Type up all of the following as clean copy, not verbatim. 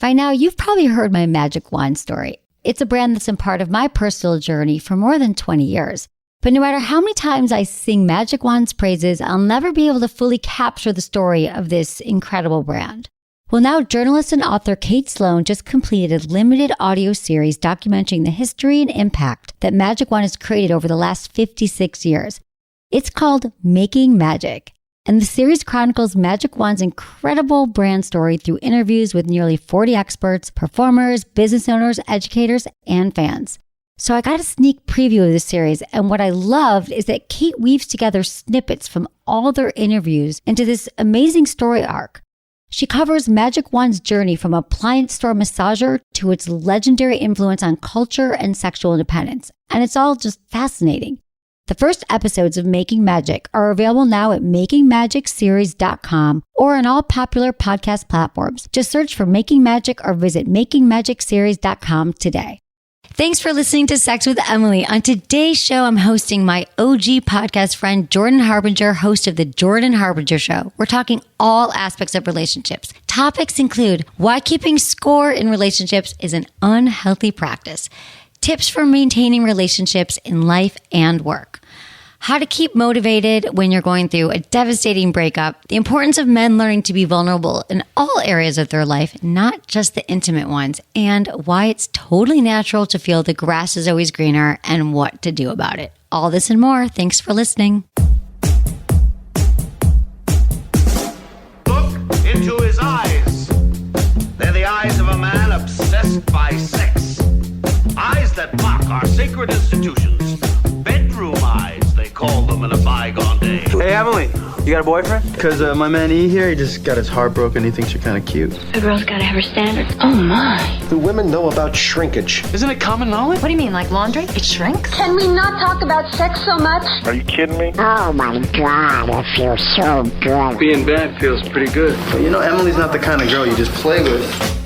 By now, you've probably heard my magic wand story. It's a brand that's been part of my personal journey for more than 20 years. But no matter how many times I sing Magic Wand's praises, I'll never be able to fully capture the story of this incredible brand. Well, now journalist and author Kate Sloan just completed a limited audio series documenting the history and impact that Magic Wand has created over the last 56 years. It's called Making Magic. And the series chronicles Magic Wand's incredible brand story through interviews with nearly 40 experts, performers, business owners, educators, and fans. So I got a sneak preview of this series, and what I loved is that Kate weaves together snippets from all their interviews into this amazing story arc. She covers Magic Wand's journey from appliance store massager to its legendary influence on culture and sexual independence, and it's all just fascinating. The first episodes of Making Magic are available now at makingmagicseries.com or on all popular podcast platforms. Just search for Making Magic or visit makingmagicseries.com today. Thanks for listening to Sex with Emily. On today's show, I'm hosting my OG podcast friend, Jordan Harbinger, host of the Jordan Harbinger Show. We're talking all aspects of relationships. Topics include why keeping score in relationships is an unhealthy practice, tips for maintaining relationships in life and work, how to keep motivated when you're going through a devastating breakup, the importance of men learning to be vulnerable in all areas of their life, not just the intimate ones, and why it's totally natural to feel the grass is always greener and what to do about it. All this and more. Thanks for listening. Look into his eyes. They're the eyes of a man obsessed by sex. Eyes that mock our sacred institutions. Bedroom eyes, they call them in a bygone day. Hey, Emily, you got a boyfriend? Because my man E here, he just got his heart broken. He thinks you're kind of cute. A girl's got to have her standards. Oh, my. Do women know about shrinkage? Isn't it common knowledge? What do you mean, like laundry? It shrinks? Can we not talk about sex so much? Are you kidding me? Oh my God, it feels so good. Being bad feels pretty good. But you know, Emily's not the kind of girl you just play with.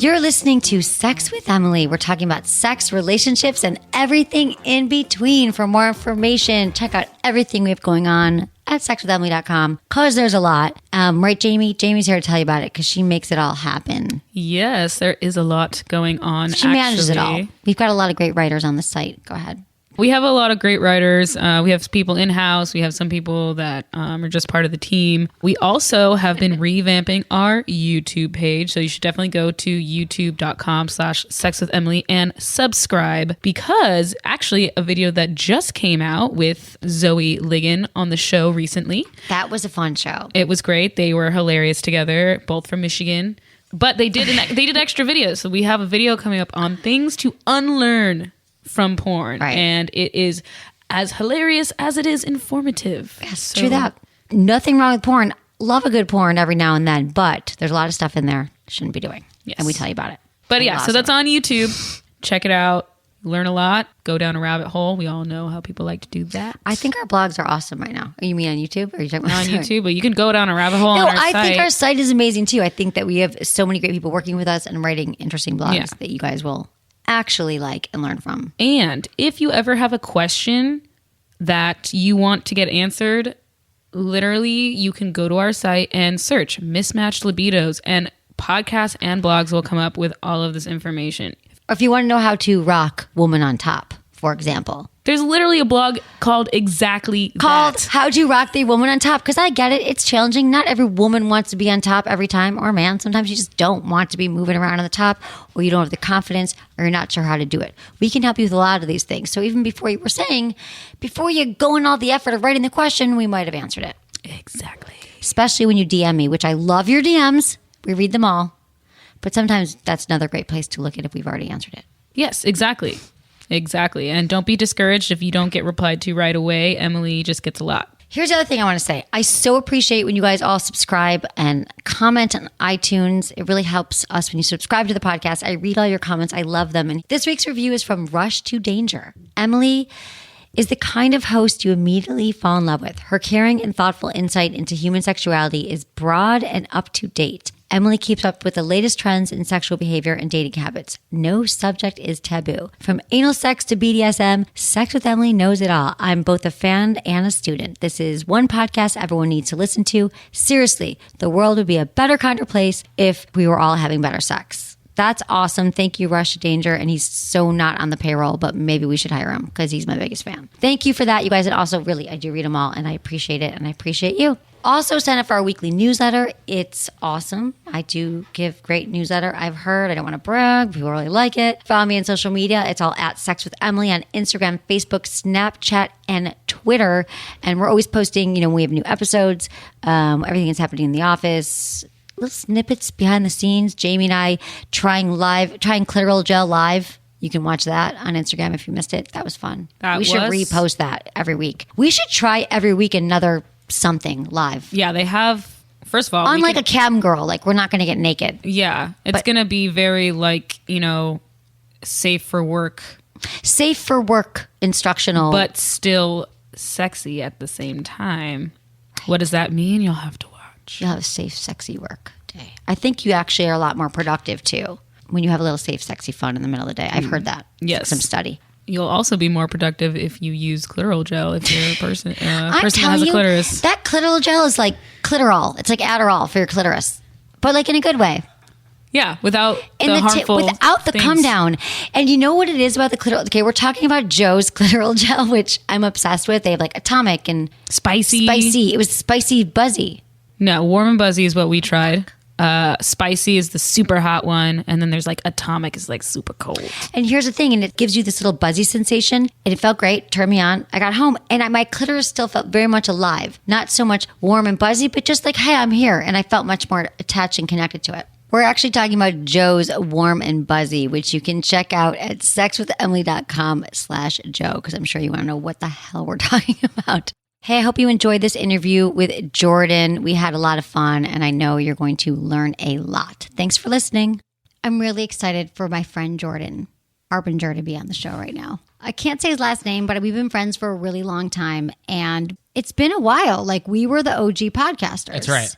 You're listening to Sex with Emily. We're talking about sex, relationships, and everything in between. For more information, check out everything we have going on at sexwithemily.com because there's a lot. Right, Jamie? Jamie's here to tell you about it because she makes it all happen. Yes, there is a lot going on. She manages it all. We've got a lot of great writers on the site. Go ahead. We have a lot of great writers. We have people in-house. We have some people that are just part of the team. We also have been revamping our YouTube page. So you should definitely go to youtube.com/sexwithemily and subscribe because actually a video that just came out with Zoe Ligon on the show recently. That was a fun show. It was great. They were hilarious together, both from Michigan. But they did extra videos. So we have a video coming up on things to unlearn from porn, right. And it is as hilarious as it is informative. Yes, so, true that. Nothing wrong with porn. Love a good porn every now and then, but there's a lot of stuff in there shouldn't be doing. Yes. And we tell you about it. But yeah, so that's on YouTube. Check it out. Learn a lot. Go down a rabbit hole. We all know how people like to do that. I think our blogs are awesome right now. You mean on YouTube? Or are you talking about on YouTube? But you can go down a rabbit hole on our site. I think our site is amazing too. I think that we have so many great people working with us and writing interesting blogs that you guys will actually like and learn from. And if you ever have a question that you want to get answered, literally you can go to our site and search mismatched libidos and podcasts and blogs will come up with all of this information. Or if you want to know how to rock Woman on Top, for example. There's literally a blog called Called How to Rock the Woman on Top. Because I get it. It's challenging. Not every woman wants to be on top every time. Or man, sometimes you just don't want to be moving around on the top. Or you don't have the confidence. Or you're not sure how to do it. We can help you with a lot of these things. So even before you were saying, before you go in all the effort of writing the question, we might have answered it. Exactly. Especially when you DM me, which I love your DMs. We read them all. But sometimes that's another great place to look at if we've already answered it. Yes, exactly. Exactly. And don't be discouraged if you don't get replied to right away. Emily just gets a lot. Here's the other thing I want to say. I so appreciate when you guys all subscribe and comment on iTunes. It really helps us when you subscribe to the podcast. I read all your comments. I love them. And this week's review is from Rush to Danger. Emily is the kind of host you immediately fall in love with. Her caring and thoughtful insight into human sexuality is broad and up to date. Emily keeps up with the latest trends in sexual behavior and dating habits. No subject is taboo. From anal sex to BDSM, Sex with Emily knows it all. I'm both a fan and a student. This is one podcast everyone needs to listen to. Seriously, the world would be a better, kinder place if we were all having better sex. That's awesome. Thank you, Rush to Danger. And he's so not on the payroll, but maybe we should hire him because he's my biggest fan. Thank you for that, you guys. And also, really, I do read them all and I appreciate it. And I appreciate you. Also, sign up for our weekly newsletter. It's awesome. I do give great newsletter. I've heard. I don't want to brag. People really like it. Follow me on social media. It's all at Sex with Emily on Instagram, Facebook, Snapchat, and Twitter. And we're always posting, when we have new episodes, everything that's happening in the office, little snippets behind the scenes. Jamie and I trying clitoral gel live. You can watch that on Instagram if you missed it. That was fun. We should repost that every week. We should try every week another something live. Yeah, they have. First of all, unlike a cam girl, like we're not going to get naked. Yeah, it's going to be very safe for work. Safe for work, instructional, but still sexy at the same time. What does that mean? You'll have to watch. You'll have a safe, sexy work day. I think you actually are a lot more productive too when you have a little safe, sexy fun in the middle of the day. I've heard that. Yes, some study. You'll also be more productive if you use clitoral gel if you're a person that has a clitoris. That clitoral gel is like clitoral. It's like Adderall for your clitoris, but like in a good way. Yeah, without the harmful without the things. come down. And you know what it is about the clitoral? Okay, we're talking about Joe's clitoral gel, which I'm obsessed with. They have like atomic and spicy. It was spicy buzzy. No, warm and buzzy is what we tried. Spicy is the super hot one, and then there's like atomic is like super cold. And here's the thing, and it gives you this little buzzy sensation, and it felt great. Turned me on. I got home, and my clitoris still felt very much alive. Not so much warm and buzzy, but just like, hey, I'm here, and I felt much more attached and connected to it. We're actually talking about Joe's Warm and Buzzy, which you can check out at sexwithemily.com/Joe, because I'm sure you want to know what the hell we're talking about. Hey, I hope you enjoyed this interview with Jordan. We had a lot of fun, and I know you're going to learn a lot. Thanks for listening. I'm really excited for my friend Jordan Harbinger to be on the show right now. I can't say his last name, but we've been friends for a really long time, and it's been a while. Like, we were the OG podcasters. That's right.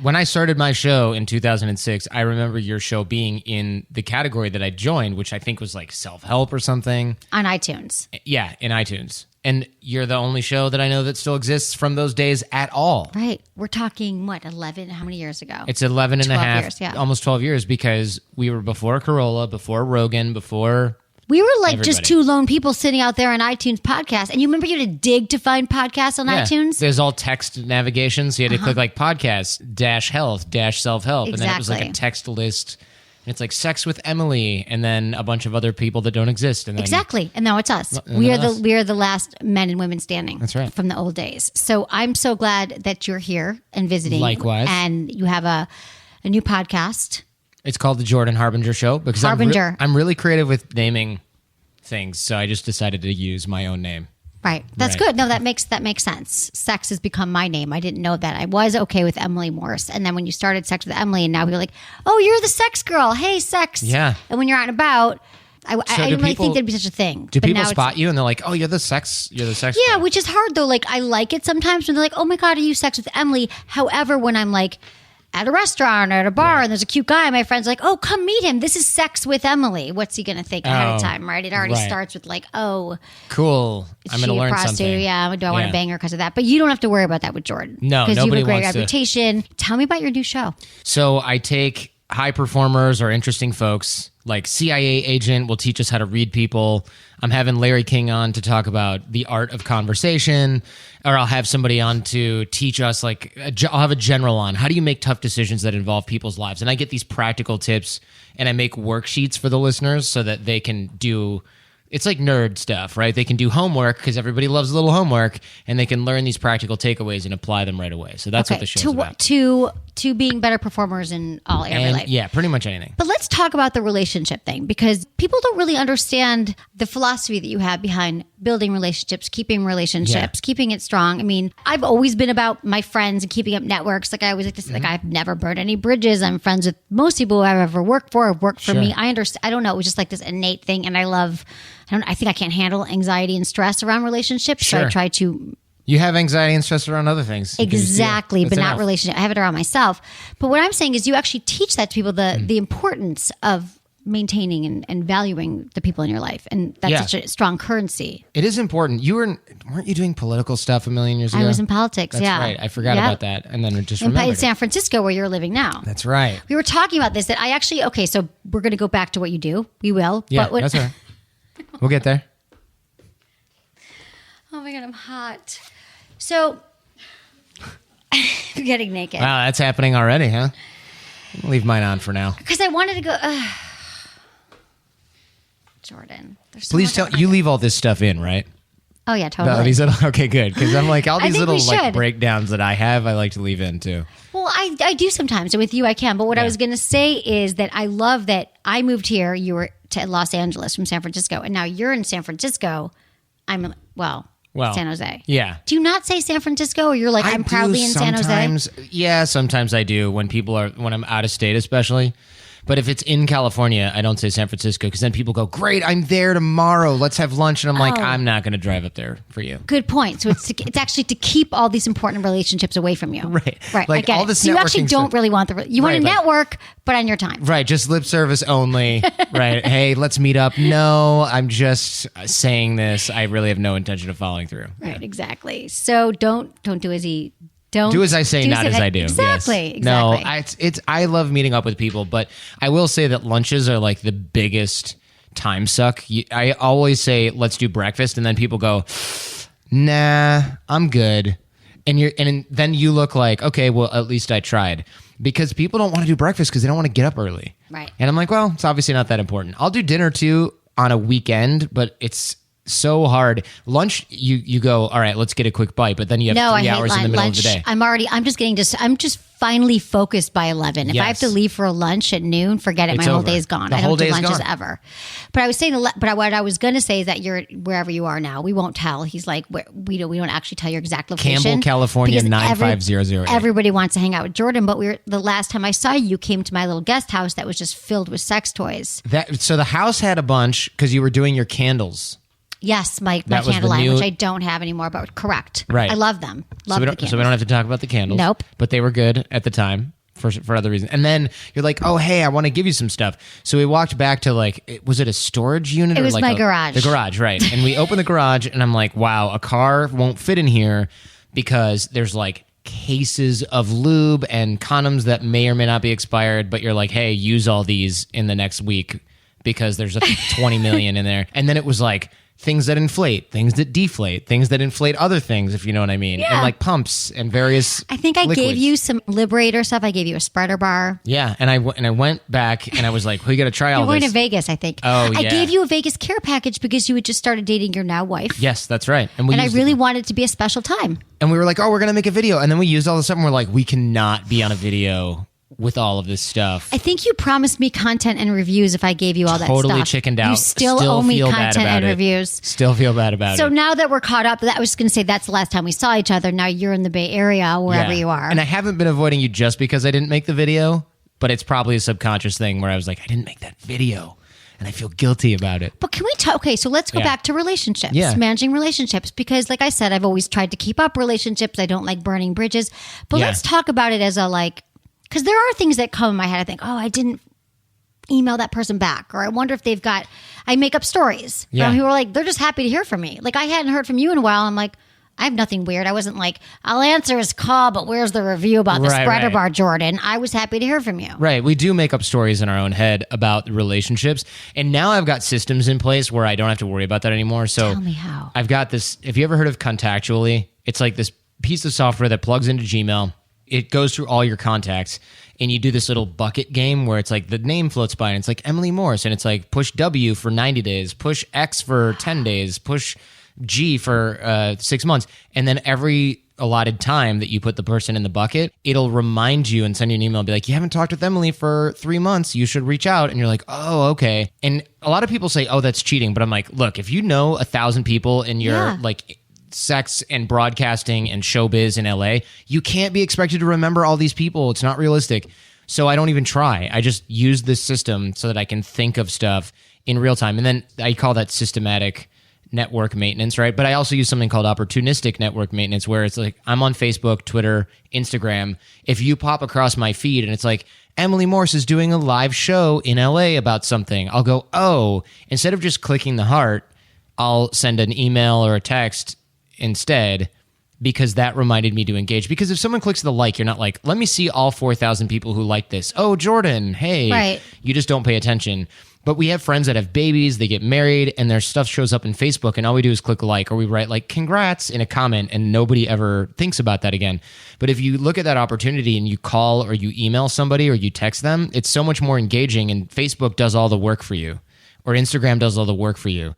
When I started my show in 2006, I remember your show being in the category that I joined, which I think was like self-help or something. On iTunes. Yeah, in iTunes. And you're the only show that I know that still exists from those days at all. Right. We're talking, 11? How many years ago? It's 11 and a half, years, yeah. Almost 12 years, because we were before Corolla, before Rogan, before... We were like just two lone people sitting out there on iTunes podcasts. And you remember you had to dig to find podcasts on iTunes? There's all text navigation. So you had to click like podcast, -health, -self-help. Exactly. And then it was like a text list. And it's like Sex with Emily. And then a bunch of other people that don't exist. And then, exactly. And now it's us. We are the last men and women standing. That's right. From the old days. So I'm so glad that you're here and visiting. Likewise. And you have a new podcast. It's called the Jordan Harbinger Show because I'm really creative with naming things, so I just decided to use my own name. Right, that's good. No, that makes sense. Sex has become my name. I didn't know that. I was okay with Emily Morse, and then when you started Sex with Emily, and now people are like, "Oh, you're the sex girl. Hey, sex." Yeah. And when you're out and about, I didn't really think there'd be such a thing. Do people spot you and they're like, "Oh, you're the sex Yeah, girl." which is hard though. Like, I like it sometimes when they're like, "Oh my God, are you Sex with Emily?" However, when I'm like at a restaurant or at a bar and there's a cute guy, my friend's like, "Oh, come meet him. This is Sex with Emily." What's he going to think ahead of time, right? It already starts with like, "Oh, cool. I'm going to learn something." Yeah, do I want to bang her because of that? But you don't have to worry about that with Jordan. No, because you have a great wants reputation. Tell me about your new show. So I take high performers or interesting folks, like CIA agent will teach us how to read people. I'm having Larry King on to talk about the art of conversation, or I'll have somebody on to teach us, I'll have a general on how do you make tough decisions that involve people's lives. And I get these practical tips and I make worksheets for the listeners so that they can do, it's like nerd stuff, right? They can do homework because everybody loves a little homework, and they can learn these practical takeaways and apply them right away. So that's what the show's about. To being better performers in all area of life. Yeah, pretty much anything. But let's talk about the relationship thing, because people don't really understand the philosophy that you have behind building relationships, keeping relationships, keeping it strong. I mean, I've always been about my friends and keeping up networks. Like I always like to say, like I've never burned any bridges. I'm friends with most people I've ever worked for, have worked for me. I understand. I don't know. It was just like this innate thing. And I think I can't handle anxiety and stress around relationships. So I try to You have anxiety and stress around other things. Exactly, but not enough. relationship. I have it around myself. But what I'm saying is you actually teach that to people, the importance of maintaining and valuing the people in your life. And that's such a strong currency. It is important. Weren't you doing political stuff a million years ago? I was in politics, That's right. I forgot about that. And then it just remembered in San Francisco, where you're living now. That's right. We were talking about this, that I actually, okay, so we're going to go back to what you do. We will. Yeah, but that's all right. We'll get there. Oh my God, I'm hot. So, I'm getting naked. Wow, that's happening already, huh? I'll leave mine on for now. Because I wanted to go, Jordan. There's so Please much tell, you leave all this stuff in, right? Oh yeah, totally. No, these little, okay, good. Because I'm like, all I these think little we like should. breakdowns that I have, I like to leave in too. Well, I do sometimes, and with you I can. But what I was going to say is that I love that I moved here. You were to Los Angeles from San Francisco, and now you're in San Francisco. I'm San Jose. Yeah. Do you not say San Francisco, or you're like, I'm proudly in San Jose? Yeah, sometimes I do when I'm out of state, especially. But if it's in California, I don't say San Francisco because then people go, great, I'm there tomorrow. Let's have lunch. And I'm like, I'm not going to drive up there for you. Good point. So it's actually to keep all these important relationships away from you. Right. Right. Like I get all it. this So you actually networking don't stuff. really want you want to Right, network, but on your time. Right. Just lip service only. Right. Hey, let's meet up. No, I'm just saying this. I really have no intention of following through. Right. Exactly. So don't do as he. Don't do as I say, not as I do. Exactly. Yes. Exactly. No, I love meeting up with people, but I will say that lunches are like the biggest time suck. I always say, let's do breakfast, and then people go, nah, I'm good. And then you look like, okay, well, at least I tried. Because people don't want to do breakfast because they don't want to get up early. Right. And I'm like, well, it's obviously not that important. I'll do dinner too on a weekend, but it's so hard. Lunch, you go, all right, let's get a quick bite, but then you have 3 hours in the middle lunch. of the day. I'm just finally focused by 11. If I have to leave for a lunch at noon, forget it. It's My whole over. day is gone. The I whole don't do day is lunches gone. ever. But I was saying, what I was going to say is that you're wherever you are now. We won't tell. He's like, we don't actually tell your exact location. Campbell, California, because 95008. Everybody wants to hang out with Jordan, but the last time I saw you, you came to my little guest house that was just filled with sex toys. So the house had a bunch because you were doing your candles. Yes, my That was the candle line, new- which I don't have anymore, but correct. Right. I love them. Love So we the don't candles. have to talk about the candles. Nope. But they were good at the time for other reasons. And then you're like, oh, hey, I want to give you some stuff. So we walked back to was it a storage unit? It or was like my garage. The garage, right. And we opened the garage and I'm like, wow, a car won't fit in here because there's like cases of lube and condoms that may or may not be expired. But you're like, hey, use all these in the next week because there's 20 million in there. And then it was like, things that inflate, things that deflate, things that inflate other things, if you know what I mean. Yeah. And like pumps and various I think I liquids. gave you some Liberator stuff. I gave you a spreader bar. Yeah, and I went back and I was like, we got to try all You're going this. to Vegas, I think. Oh, I yeah. gave you a Vegas care package because you had just started dating your now wife. Yes, that's right. And I used really it. wanted it to be a special time. And we were like, oh, we're going to make a video. And then we used all this stuff and we're like, we cannot be on a video with all of this stuff. I think you promised me content and reviews if I gave you all that Totally stuff. chickened out. You still owe me feel bad content about and it. reviews. Still feel bad about So it. now that we're caught up, I was just going to say that's the last time we saw each other. Now you're in the Bay Area, wherever Yeah. you are. And I haven't been avoiding you just because I didn't make the video, but it's probably a subconscious thing where I was like, I didn't make that video. And I feel guilty about it. But can we talk? Okay, so let's go Yeah. back to relationships, Yeah. managing relationships. Because, like I said, I've always tried to keep up relationships. I don't like burning bridges. But Yeah. let's talk about it as because there are things that come in my head. I think, oh, I didn't email that person back, or I wonder if they've got. I make up stories. Yeah. People are like, they're just happy to hear from me. Like I hadn't heard from you in a while. I'm like, I have nothing weird. I wasn't like, I'll answer his call, but where's the review about the Right, spreader right. bar, Jordan? I was happy to hear from you. Right. We do make up stories in our own head about relationships. And now I've got systems in place where I don't have to worry about that anymore. So Tell me how. I've got this. Have you ever heard of Contactually? It's like this piece of software that plugs into Gmail. It goes through all your contacts and you do this little bucket game where it's like the name floats by and it's like Emily Morse and it's like push W for 90 days, push X for 10 days, push G for 6 months. And then every allotted time that you put the person in the bucket, it'll remind you and send you an email and be like, you haven't talked with Emily for 3 months. You should reach out. And you're like, oh, okay. And a lot of people say, oh, that's cheating. But I'm like, look, if you know 1,000 people in your Yeah. like sex and broadcasting and showbiz in LA, you can't be expected to remember all these people. It's not realistic. So I don't even try. I just use this system so that I can think of stuff in real time. And then I call that systematic network maintenance, right? But I also use something called opportunistic network maintenance, where it's like I'm on Facebook, Twitter, Instagram. If you pop across my feed and it's like, Emily Morse is doing a live show in LA about something, I'll go, oh, instead of just clicking the heart, I'll send an email or a text instead, because that reminded me to engage. Because if someone clicks the like, you're not like, let me see all 4,000 people who like this. Oh, Jordan, hey. Right. You just don't pay attention. But we have friends that have babies, they get married, and their stuff shows up in Facebook, and all we do is click like, or we write like, congrats in a comment, and nobody ever thinks about that again. But if you look at that opportunity and you call or you email somebody or you text them, it's so much more engaging, and Facebook does all the work for you, or Instagram does all the work for you.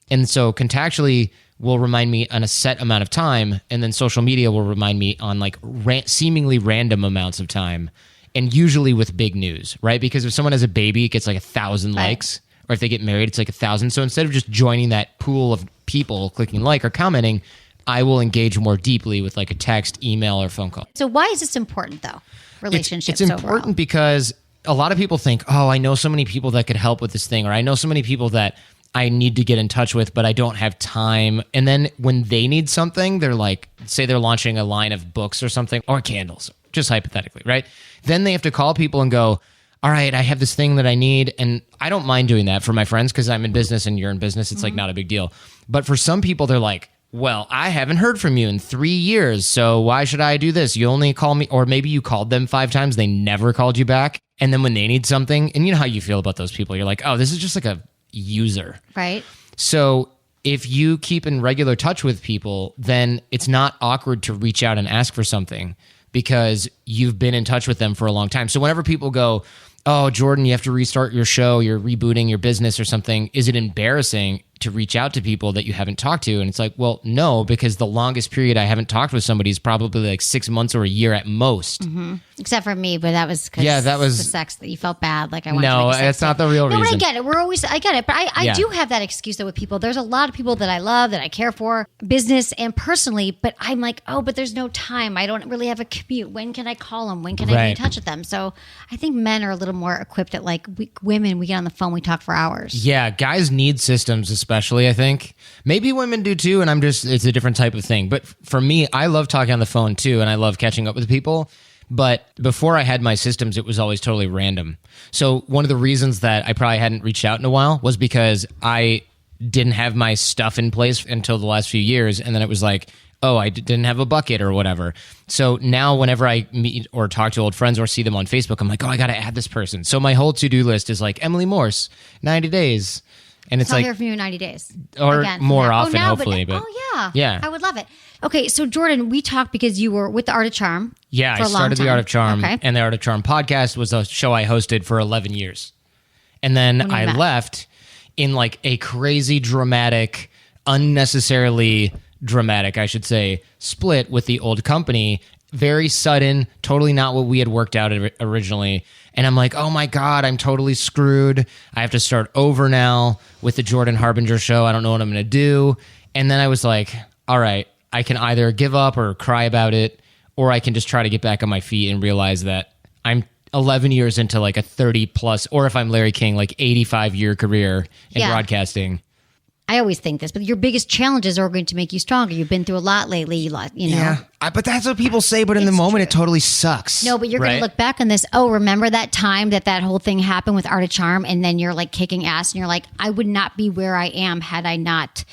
And so contactually will remind me on a set amount of time, and then social media will remind me on like seemingly random amounts of time, and usually with big news, right? Because if someone has a baby, it gets like 1,000 likes, or if they get married, it's like 1,000. So instead of just joining that pool of people clicking like or commenting, I will engage more deeply with like a text, email, or phone call. So why is this important though? Relationships It's important overall. because a lot of people think, oh, I know so many people that could help with this thing, or I know so many people that I need to get in touch with, but I don't have time. And then when they need something, they're like, say they're launching a line of books or something, or candles, just hypothetically, right? Then they have to call people and go, all right, I have this thing that I need. And I don't mind doing that for my friends because I'm in business and you're in business. It's like not a big deal. But for some people, they're like, well, I haven't heard from you in 3 years, so why should I do this? You only call me, or maybe you called them 5 times, they never called you back. And then when they need something, and you know how you feel about those people, you're like, oh, this is just like a user. Right. So if you keep in regular touch with people, then it's not awkward to reach out and ask for something because you've been in touch with them for a long time. So whenever people go, oh, Jordan, you have to restart your show, you're rebooting your business or something, is it embarrassing to reach out to people that you haven't talked to? And it's like, well, no, because the longest period I haven't talked with somebody is probably like 6 months or a year at most. Mm-hmm. Except for me, but that was because that was the sex that you felt bad. Like I wanted to no, make sex that's not tape. the real No, reason. but I get it. I get it. But I do have that excuse though with people. There's a lot of people that I love, that I care for, business and personally, but I'm like, oh, but there's no time. I don't really have a commute. When can I call them? When can I be in touch with them? So I think men are a little more equipped at like women, we get on the phone, we talk for hours. Yeah, guys need systems, especially, I think. Maybe women do too, and it's a different type of thing. But for me, I love talking on the phone too, and I love catching up with people. But before I had my systems, it was always totally random. So one of the reasons that I probably hadn't reached out in a while was because I didn't have my stuff in place until the last few years, and then it was like, oh, I didn't have a bucket or whatever. So now whenever I meet or talk to old friends or see them on Facebook, I'm like, oh, I got to add this person. So my whole to-do list is like, Emily Morse, 90 days. And it's I'll like, hear from you in 90 days. or Again, more now. often, hopefully. But yeah. I would love it. Okay, so Jordan, we talked because you were with the Art of Charm. Yeah, for I a long started the time. Art of Charm, Okay. and the Art of Charm podcast was a show I hosted for 11 years. And then I left in like a crazy dramatic, unnecessarily dramatic, I should say, split with the old company. Very sudden, totally not what we had worked out originally. And I'm like, oh my God, I'm totally screwed. I have to start over now with the Jordan Harbinger Show. I don't know what I'm going to do. And then I was like, all right, I can either give up or cry about it, or I can just try to get back on my feet and realize that I'm 11 years into like a 30 plus, or if I'm Larry King, like 85-year career in broadcasting. I always think this, but your biggest challenges are going to make you stronger. You've been through a lot lately, you know. Yeah, but that's what people say, but in the moment, it totally sucks. No, but you're going to look back on this. Oh, remember that time that whole thing happened with Art of Charm? And then you're like kicking ass and you're like, I would not be where I am had I not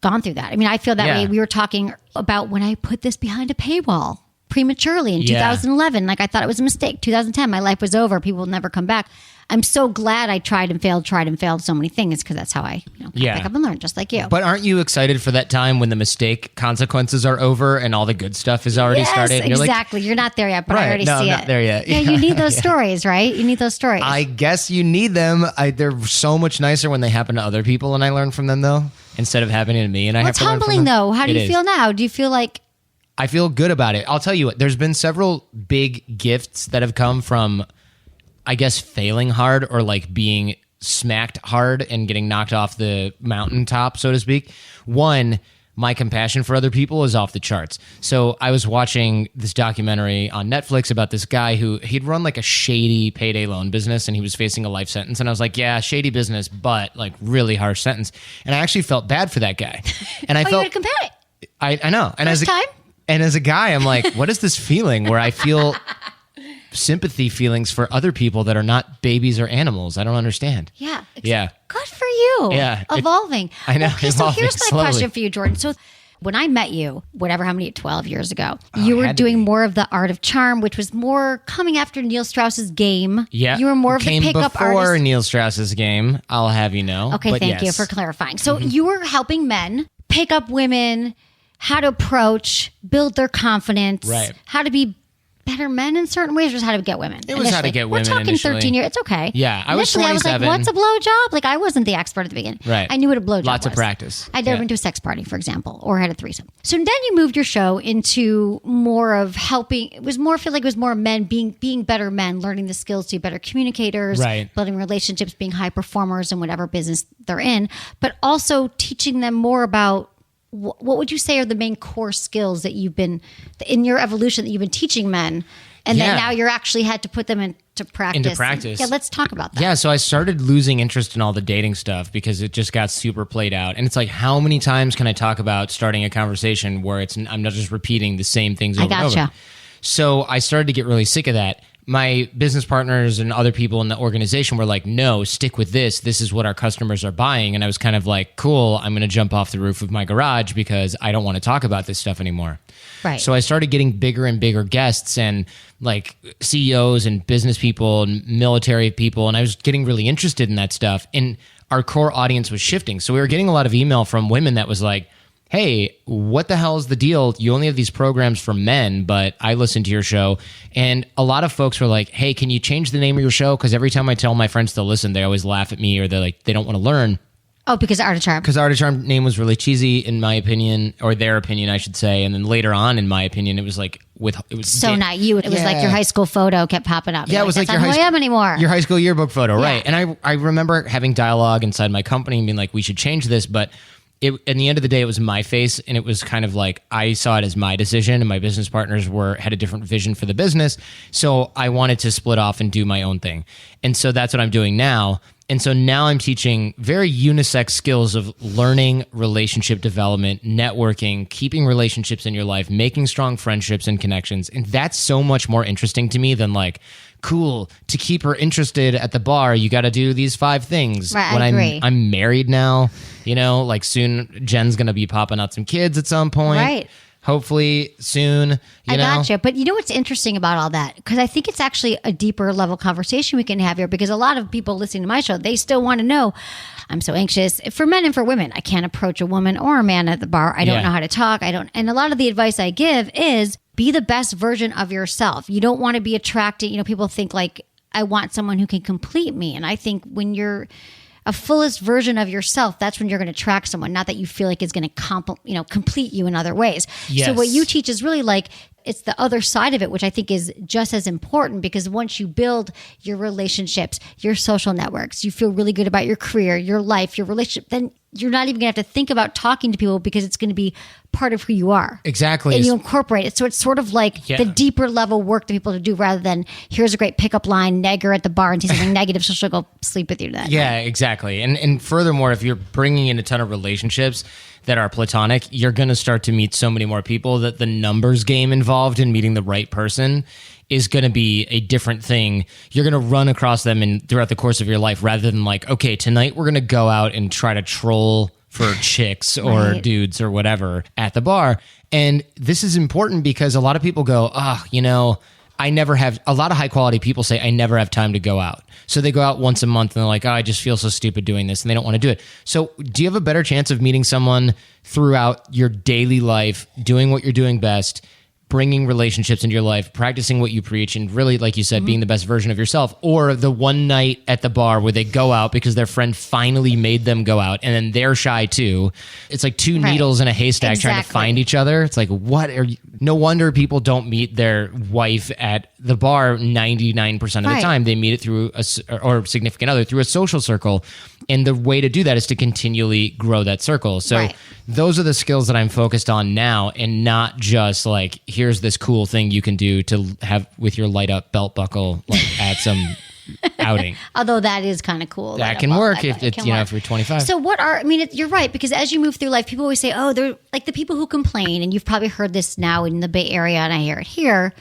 gone through that. I mean, I feel that way. We were talking about when I put this behind a paywall prematurely in 2011. Like I thought it was a mistake. 2010, my life was over. People will never come back. I'm so glad I tried and failed so many things because that's how I pick up and learn, just like you. But aren't you excited for that time when the mistake consequences are over and all the good stuff is already started? And Exactly. You're not there yet, but I already see it. I'm not there yet. Yeah, you need those stories, right? You need those stories. I guess you need them. They're so much nicer when they happen to other people and I learn from them, though, instead of happening to me. And I have to learn from them. It's humbling, though. How do you feel now? Do you feel like... I feel good about it. I'll tell you what, there's been several big gifts that have come from, I guess, failing hard or like being smacked hard and getting knocked off the mountaintop, so to speak. One, my compassion for other people is off the charts. So I was watching this documentary on Netflix about this guy who he'd run like a shady payday loan business and he was facing a life sentence. And I was like, yeah, shady business, but like really harsh sentence. And I actually felt bad for that guy. And I felt, you would compare it. I know. And First time? And as a guy, I'm like, what is this feeling where I feel sympathy feelings for other people that are not babies or animals? I don't understand. Yeah. Yeah. Good for you. Yeah. Evolving. I know. Okay, so Evolving here's my slowly. question for you, Jordan. So when I met you, how many, 12 years ago, Oh, you were had to doing be. more of the art of charm, which was more coming after Neil Strauss's game. Yeah. You were more of the Came pickup before artist. Neil Strauss's game, I'll have you know. Okay, But thank you yes. for clarifying. So you were helping men pick up women, how to approach, build their confidence, Right. how to be better men in certain ways, or just how to get women. It was how to initially. get women We're talking initially. 13 years. It's okay. Yeah, I was Initially, I was like, 27. what's a blowjob? Like, I wasn't the expert at the beginning. Right. I knew what a blowjob was. Lots of practice. I'd never Yeah. been to a sex party, for example, or had a threesome. So then you moved your show into more of helping. It was more, I feel like it was more men being better men, learning the skills to be better communicators, Right. building relationships, being high performers in whatever business they're in, but also teaching them more about what would you say are the main core skills that you've been in your evolution that you've been teaching men, and Yeah. then now you're actually had to put them into practice. Into practice. Yeah, let's talk about that. Yeah, so I started losing interest in all the dating stuff because it just got super played out. And it's like, how many times can I talk about starting a conversation where I'm not just repeating the same things over and over? gotcha. So I started to get really sick of that. My business partners and other people in the organization were like, no, stick with this. This is what our customers are buying. And I was kind of like, cool, I'm going to jump off the roof of my garage because I don't want to talk about this stuff anymore. Right. So I started getting bigger and bigger guests and like CEOs and business people and military people. And I was getting really interested in that stuff. And our core audience was shifting. So we were getting a lot of email from women that was like, hey, what the hell is the deal? You only have these programs for men, but I listen to your show. And a lot of folks were like, hey, can you change the name of your show? Because every time I tell my friends to listen, they always laugh at me or they're like, they don't want to learn. Oh, because Art of Charm. Because Art of Charm name was really cheesy, in my opinion, or their opinion, I should say. And then later on, in my opinion, it was like it was So not you. It was like your high school photo kept popping up. Yeah, You're it was like that's your not who I am anymore. Your high school yearbook photo, right? Yeah. And I remember having dialogue inside my company and being like, we should change this, but in the end of the day, it was my face, and it was kind of like I saw it as my decision, and my business partners had a different vision for the business. So I wanted to split off and do my own thing, and so that's what I'm doing now. And so now I'm teaching very unisex skills of learning, relationship development, networking, keeping relationships in your life, making strong friendships and connections. And that's so much more interesting to me than like, cool, to keep her interested at the bar, you got to do these 5 things. Right, when I agree. I'm married now, like soon Jen's going to be popping out some kids at some point. Right. Hopefully soon, I gotcha. But you know what's interesting about all that? Because I think it's actually a deeper level conversation we can have here, because a lot of people listening to my show, they still want to know, I'm so anxious for men and for women. I can't approach a woman or a man at the bar. I don't know how to talk. And a lot of the advice I give is be the best version of yourself. You don't want to be attracted. People think like, I want someone who can complete me. And I think when you're a fullest version of yourself, that's when you're going to attract someone, not that you feel like it's going to complete you in other ways. Yes. So what you teach is really like, it's the other side of it, which I think is just as important, because once you build your relationships, your social networks, you feel really good about your career, your life, your relationship, then you're not even going to have to think about talking to people because it's going to be part of who you are. Exactly. And you incorporate it. So it's sort of like the deeper level work that people to do, rather than here's a great pickup line, neg her at the bar and say something negative so she'll go sleep with you that Yeah, night. exactly. And furthermore, if you're bringing in a ton of relationships that are platonic, you're going to start to meet so many more people that the numbers game involved in meeting the right person is going to be a different thing. You're going to run across them throughout the course of your life, rather than like, okay, tonight we're going to go out and try to troll for chicks or Right. dudes or whatever at the bar. And this is important because a lot of people go, I never have, a lot of high quality people say, I never have time to go out. So they go out once a month and they're like, I just feel so stupid doing this, and they don't want to do it. So do you have a better chance of meeting someone throughout your daily life, doing what you're doing best, bringing relationships into your life, practicing what you preach, and really, like you said, being the best version of yourself, or the one night at the bar where they go out because their friend finally made them go out and then they're shy too? It's like two Right. needles in a haystack trying to Exactly. find each other. It's like, what are you? No wonder people don't meet their wife at the bar 99% of the Right. time. They meet it through or significant other through a social circle. And the way to do that is to continually grow that circle. So Right. those are the skills that I'm focused on now, and not just like, here's this cool thing you can do to have with your light up belt buckle, like at some outing. Although that is kind of cool. That can work if it's, if you're 25. So you're right, because as you move through life, people always say, oh, they're like the people who complain, and you've probably heard this now in the Bay Area, and I hear it here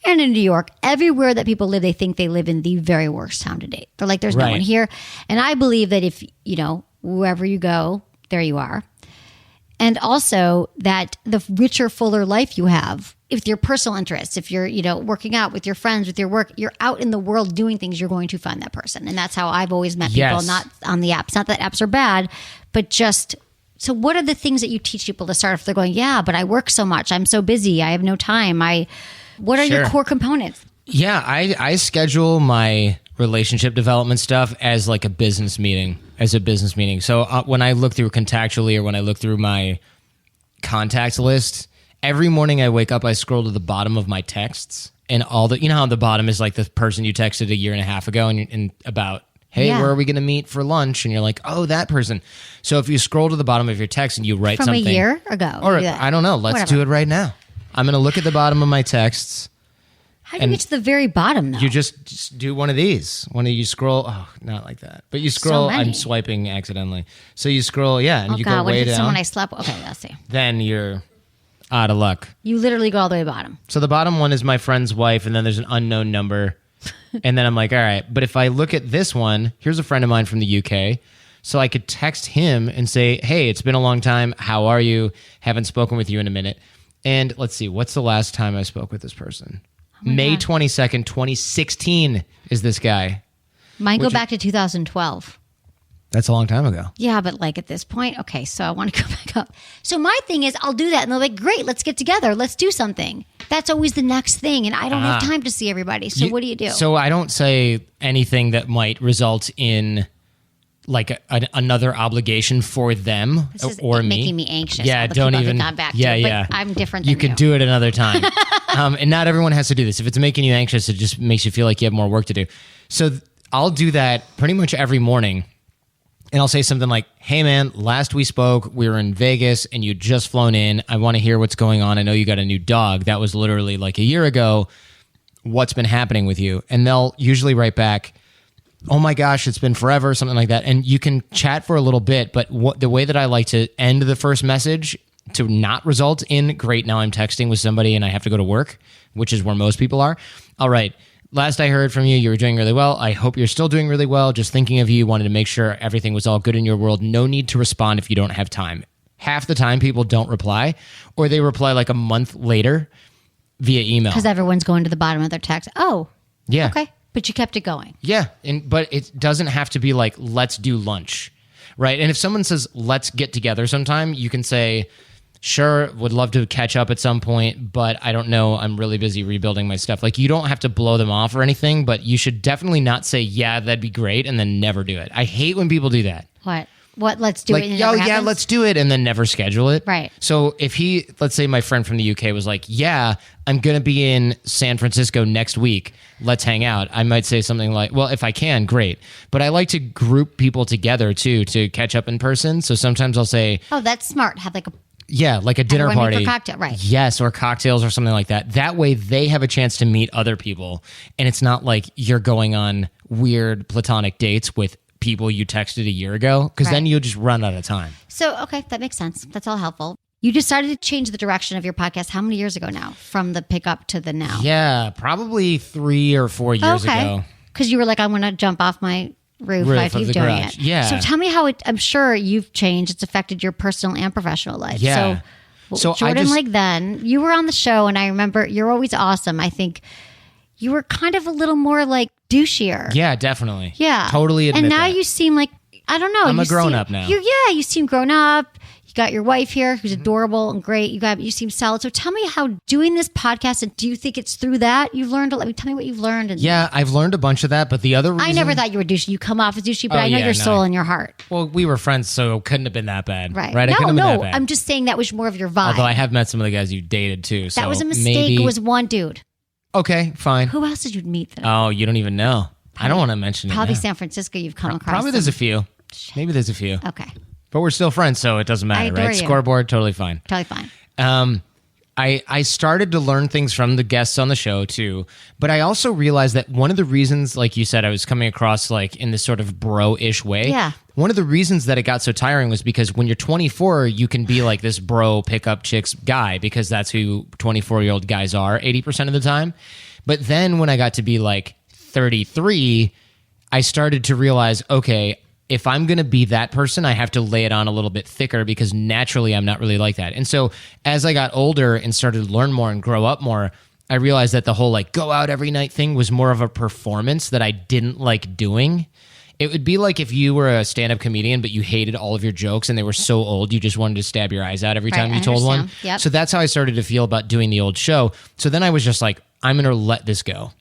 and in New York, everywhere that people live, they think they live in the very worst town to date. They're like, there's no Right. one here. And I believe that if, wherever you go, there you are. And also that the richer, fuller life you have, with your personal interests, if you're, working out with your friends, with your work, you're out in the world doing things, you're going to find that person. And that's how I've always met people, Yes. not on the apps. Not that apps are bad, but just, so what are the things that you teach people to start if they're going, yeah, but I work so much, I'm so busy, I have no time. What are your Sure. core components? Yeah, I schedule my relationship development stuff as like a business meeting, So when I look through contactually, or when I look through my contacts list, every morning I wake up, I scroll to the bottom of my texts, and all the, how the bottom is like the person you texted a year and a half ago, and about, hey, Yeah. where are we going to meet for lunch? And you're like, oh, that person. So if you scroll to the bottom of your text and you write From something a year ago? or You do that. I don't know, let's Whatever. do it right now. I'm going to look at the bottom of my texts. How do you get to the very bottom, though? You just do one of these. When you scroll, not like that. But you scroll, many. I'm swiping accidentally. So you scroll, and oh, you God, go what way if it's down. someone I slept with? Okay, let's see. Then you're out of luck. You literally go all the way to the bottom. So the bottom one is my friend's wife, and then there's an unknown number. And then I'm like, all right. But if I look at this one, here's a friend of mine from the UK. So I could text him and say, hey, it's been a long time. How are you? Haven't spoken with you in a minute. And let's see, what's the last time I spoke with this person? May 22nd, 2016 is this guy. Mine go back to 2012. That's a long time ago. Yeah, but like at this point, okay, so I want to go back up. So my thing is, I'll do that, and they're like, great, let's get together. Let's do something. That's always the next thing, and I don't have time to see everybody. So what do you do? So I don't say anything that might result in like another obligation for them This is or me. making me anxious. Yeah, all the don't people I've even. gone back Yeah, to, but yeah. I'm different You than could do it another time. And not everyone has to do this. If it's making you anxious, it just makes you feel like you have more work to do. So I'll do that pretty much every morning. And I'll say something like, hey, man, last we spoke, we were in Vegas and you just flown in. I want to hear what's going on. I know you got a new dog. That was literally like a year ago. What's been happening with you? And they'll usually write back, oh my gosh, it's been forever, something like that. And you can chat for a little bit, but the way that I like to end the first message to not result in, great, now I'm texting with somebody and I have to go to work, which is where most people are. All right, last I heard from you, you were doing really well. I hope you're still doing really well. Just thinking of you, wanted to make sure everything was all good in your world. No need to respond if you don't have time. Half the time people don't reply, or they reply like a month later via email. Because everyone's going to the bottom of their text. Oh, Yeah. okay. But you kept it going. Yeah, but it doesn't have to be like, let's do lunch, right? And if someone says, let's get together sometime, you can say, sure, would love to catch up at some point, but I don't know, I'm really busy rebuilding my stuff. Like, you don't have to blow them off or anything, but you should definitely not say, yeah, that'd be great, and then never do it. I hate when people do that. What? Let's do Like, it. And it oh never yeah, happens? let's do it, and then never schedule it. Right. So if let's say my friend from the UK was like, yeah, I'm going to be in San Francisco next week. Let's hang out. I might say something like, well, if I can, great. But I like to group people together too, to catch up in person. So sometimes I'll say, Oh, that's smart. Have like a like a dinner Everyone meet party. for cocktail, right. Yes, or cocktails or something like that. That way they have a chance to meet other people. And it's not like you're going on weird platonic dates with people you texted a year ago, because then Right. you'll just run out of time. So, okay, that makes sense. That's all helpful. You decided to change the direction of your podcast how many years ago now? From the pickup to the now? Yeah, probably 3 or 4 years ago. Because you were like, I want to jump off my roof. Roof I of keep the doing garage. it. Yeah. So tell me how I'm sure you've changed. It's affected your personal and professional life. Yeah. So I Jordan, just- like then, you were on the show and I remember you're always awesome. I think you were kind of a little more like douchier. Yeah, definitely. Yeah. Totally admit And now that. you seem like, I don't know. I'm you a grown seem- up now. You seem grown up. You got your wife here, who's adorable and great. You seem solid. So tell me how doing this podcast, and do you think it's through that you've learned? Tell me what you've learned. Yeah, I've learned a bunch of that, but the other reason... I never thought you were douchey. You come off as douchey, but I know your soul and your heart. Well, we were friends, so it couldn't have been that bad. Right. It couldn't have been that bad. I'm just saying that was more of your vibe. Although I have met some of the guys you dated too. So that was a mistake. Maybe... It was one dude. Okay, fine. Who else did you meet then? Oh, you don't even know. I don't want to mention it. Probably now. San Francisco you've come across. Probably there's a few. Maybe there's a few. Okay. But we're still friends, so it doesn't matter, right? You. Scoreboard, totally fine. Totally fine. I started to learn things from the guests on the show too, but I also realized that one of the reasons, like you said, I was coming across like in this sort of bro-ish way. Yeah. One of the reasons that it got so tiring was because when you're 24, you can be like this bro pickup chicks guy because that's who 24-year-old guys are 80% of the time. But then when I got to be like 33, I started to realize, okay, if I'm going to be that person, I have to lay it on a little bit thicker because naturally I'm not really like that. And so as I got older and started to learn more and grow up more, I realized that the whole like go out every night thing was more of a performance that I didn't like doing. It would be like if you were a stand-up comedian, but you hated all of your jokes and they were so old, you just wanted to stab your eyes out every time you told one. Yep. So that's how I started to feel about doing the old show. So then I was just like, I'm going to let this go.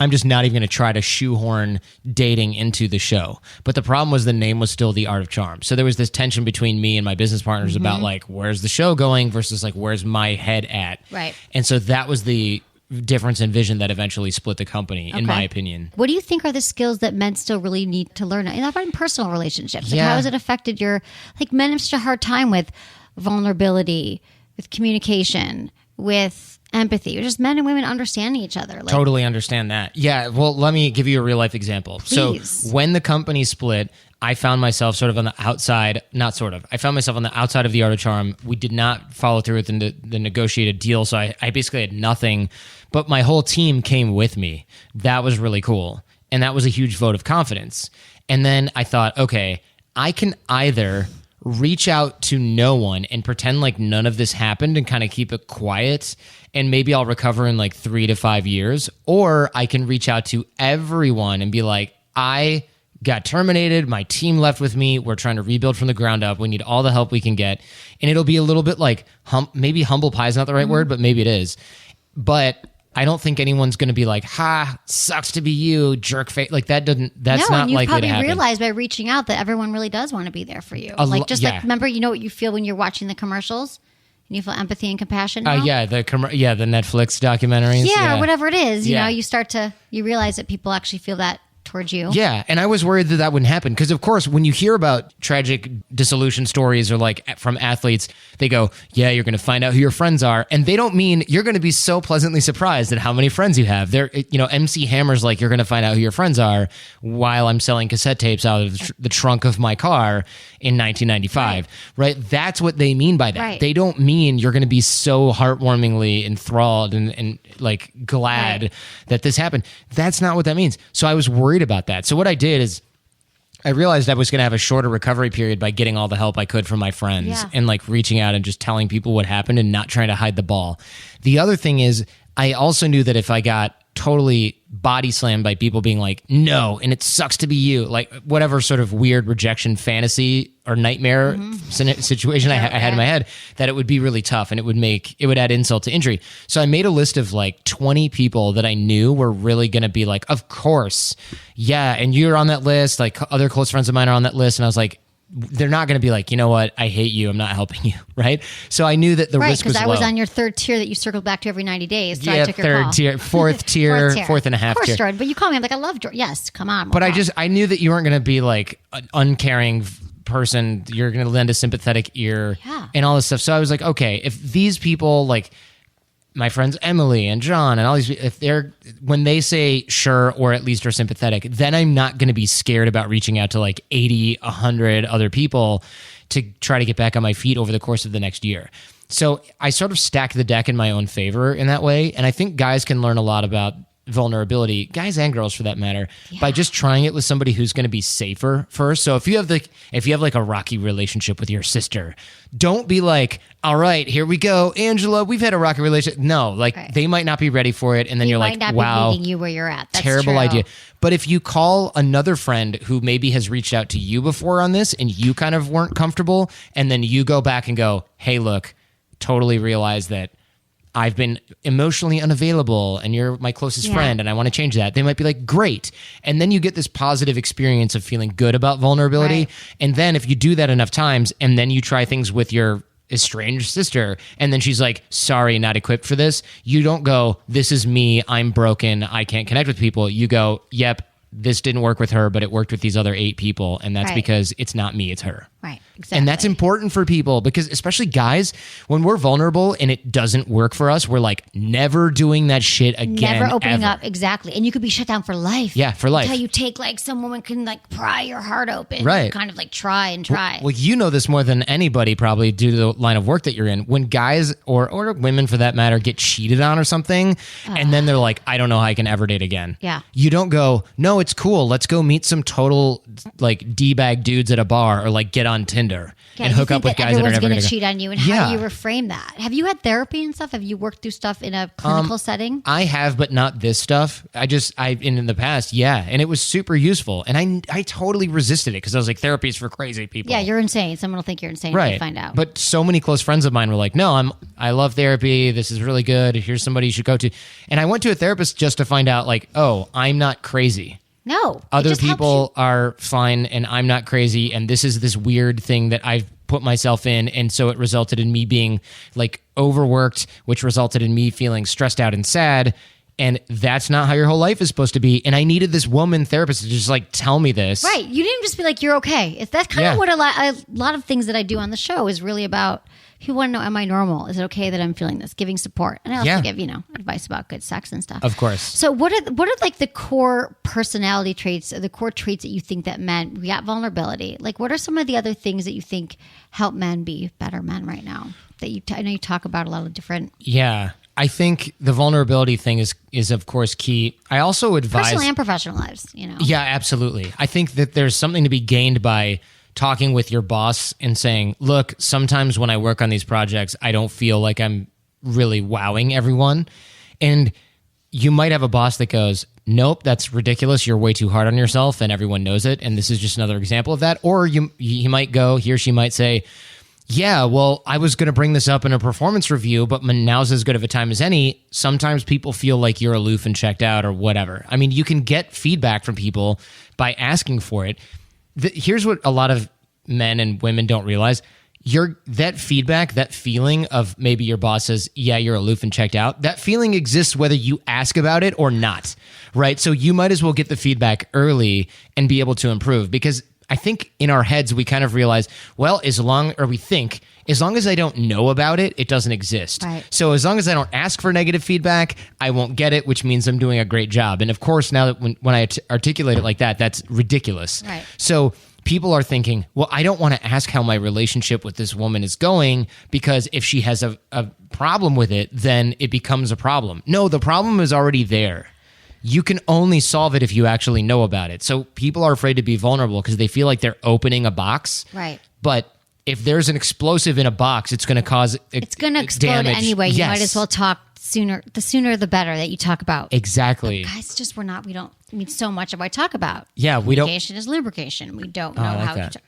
I'm just not even going to try to shoehorn dating into the show. But the problem was the name was still The Art of Charm. So there was this tension between me and my business partners about like, where's the show going versus like, where's my head at? Right. And so that was the difference in vision that eventually split the company, in my opinion. What do you think are the skills that men still really need to learn? And in personal relationships. Like Yeah. how has it affected like men have such a hard time with vulnerability, with communication, with empathy, or just men and women understanding each other. Like, Totally understand that. Yeah, well, let me give you a real life example. Please. So when the company split, I found myself sort of on the outside, not sort of, I found myself on the outside of The Art of Charm. We did not follow through with the negotiated deal, so I basically had nothing, but my whole team came with me. That was really cool, and that was a huge vote of confidence. And then I thought, okay, I can either reach out to no one and pretend like none of this happened and kind of keep it quiet, and maybe I'll recover in like 3 to 5 years, or I can reach out to everyone and be like, I got terminated, my team left with me, we're trying to rebuild from the ground up, we need all the help we can get. And it'll be a little bit like maybe humble pie is not the right word, but maybe it is. But I don't think anyone's going to be like, ha, sucks to be you, jerk face. Like that's not likely to happen. You probably realize by reaching out that everyone really does want to be there for you. Remember, you know what you feel when you're watching the commercials? And you feel empathy and compassion now? The Netflix documentaries. Yeah, or whatever it is. You Yeah. know, you realize that people actually feel that towards you. Yeah, and I was worried that wouldn't happen because, of course, when you hear about tragic dissolution stories or like from athletes, they go, yeah, you're going to find out who your friends are. And they don't mean you're going to be so pleasantly surprised at how many friends you have. MC Hammer's like, you're going to find out who your friends are while I'm selling cassette tapes out of the trunk of my car in 1995, right? That's what they mean by that. Right. They don't mean you're going to be so heartwarmingly enthralled and like glad that this happened. That's not what that means. So I was worried about that. So what I did is I realized I was going to have a shorter recovery period by getting all the help I could from my friends and like reaching out and just telling people what happened and not trying to hide the ball. The other thing is I also knew that if I got totally body slammed by people being like, no, and it sucks to be you, like whatever sort of weird rejection fantasy or nightmare situation I had in my head, that it would be really tough and it would add insult to injury. So I made a list of like 20 people that I knew were really going to be like, of course. Yeah. And you're on that list. Like other close friends of mine are on that list. And I was like, they're not going to be like, you know what? I hate you. I'm not helping you. Right. So I knew that the risk was low. Right, because I was on your third tier that you circled back to every 90 days. So yeah, I took your call. third tier, fourth tier, fourth and a half tier. Of course, tier. Jordan, but you call me. I'm like, I love Jordan. Yes, come on. But I knew that you weren't going to be like an uncaring person. You're going to lend a sympathetic ear and all this stuff. So I was like, okay, if these people like my friends Emily and John and all these, when they say sure or at least are sympathetic, then I'm not going to be scared about reaching out to like 80, 100 other people to try to get back on my feet over the course of the next year. So I sort of stacked the deck in my own favor in that way. And I think guys can learn a lot about vulnerability, guys and girls for that matter, by just trying it with somebody who's going to be safer first. So if you have like a rocky relationship with your sister, don't be like, all right, here we go, Angela, we've had a rocky relationship. No, like they might not be ready for it. And then you're like, might not wow, be meeting you where you're at. That's terrible true. idea. But if you call another friend who maybe has reached out to you before on this and you kind of weren't comfortable, and then you go back and go, hey, look, totally realize that I've been emotionally unavailable and you're my closest friend and I want to change that. They might be like, great. And then you get this positive experience of feeling good about vulnerability. Right. And then if you do that enough times and then you try things with your estranged sister and then she's like, sorry, not equipped for this. You don't go, this is me, I'm broken, I can't connect with people. You go, yep, this didn't work with her, but it worked with these other 8 people. And that's because it's not me, it's her. Right, exactly. And that's important for people because especially guys, when we're vulnerable and it doesn't work for us, we're like never doing that shit again. Never opening ever. up, exactly. And you could be shut down for life. Yeah, for life. Until you take like some woman can like pry your heart open. Right. Kind of like try and try. Well, you know this more than anybody probably due to the line of work that you're in. When guys or women for that matter get cheated on or something and then they're like, I don't know how I can ever date again. Yeah. You don't go, no, it's cool. Let's go meet some total like D-bag dudes at a bar or like get on Tinder and hook up with guys that are never going going to cheat on you. And how do you reframe that? Have you had therapy and stuff? Have you worked through stuff in a clinical setting? I have, but not this stuff. In the past, yeah. And it was super useful. And I totally resisted it because I was like, therapy is for crazy people. Yeah, you're insane. Someone will think you're insane right. if they find out. But so many close friends of mine were like, no, I love therapy. This is really good. Here's somebody you should go to. And I went to a therapist just to find out like, oh, I'm not crazy. No. Other people are fine and I'm not crazy. And this is this weird thing that I've put myself in. And so it resulted in me being like overworked, which resulted in me feeling stressed out and sad. And that's not how your whole life is supposed to be. And I needed this woman therapist to just like tell me this. Right. You didn't just be like, you're okay. That's kind of what a lot of things that I do on the show is really about. If you want to know, am I normal? Is it okay that I'm feeling this? Giving support. And I also give, advice about good sex and stuff. Of course. So what are like the core personality traits or the core traits that you think that men, we got vulnerability. Like what are some of the other things that you think help men be better men right now? That I know you talk about a lot of different. Yeah. I think the vulnerability thing is of course key. I also advise. Personal and professional lives, Yeah, absolutely. I think that there's something to be gained by talking with your boss and saying, look, sometimes when I work on these projects, I don't feel like I'm really wowing everyone. And you might have a boss that goes, nope, that's ridiculous. You're way too hard on yourself and everyone knows it. And this is just another example of that. Or he might go, he or she might say, yeah, well, I was going to bring this up in a performance review, but now's as good of a time as any. Sometimes people feel like you're aloof and checked out or whatever. I mean, you can get feedback from people by asking for it. Here's what a lot of men and women don't realize. That feedback, that feeling of maybe your boss says, yeah, you're aloof and checked out, that feeling exists whether you ask about it or not, right? So you might as well get the feedback early and be able to improve because I think in our heads we kind of realize, well, as long as I don't know about it, it doesn't exist. Right. So as long as I don't ask for negative feedback, I won't get it, which means I'm doing a great job. And of course, now that when I articulate it like that, that's ridiculous. Right. So people are thinking, well, I don't want to ask how my relationship with this woman is going because if she has a problem with it, then it becomes a problem. No, the problem is already there. You can only solve it if you actually know about it. So people are afraid to be vulnerable because they feel like they're opening a box. Right. But if there's an explosive in a box, it's going to cause it's going to explode damage. Anyway. You Yes. might as well talk sooner. The sooner the better that you talk about. Exactly. But guys, we don't need so much of what I talk about. Yeah, we don't. Communication is lubrication. We don't know I like how that. to.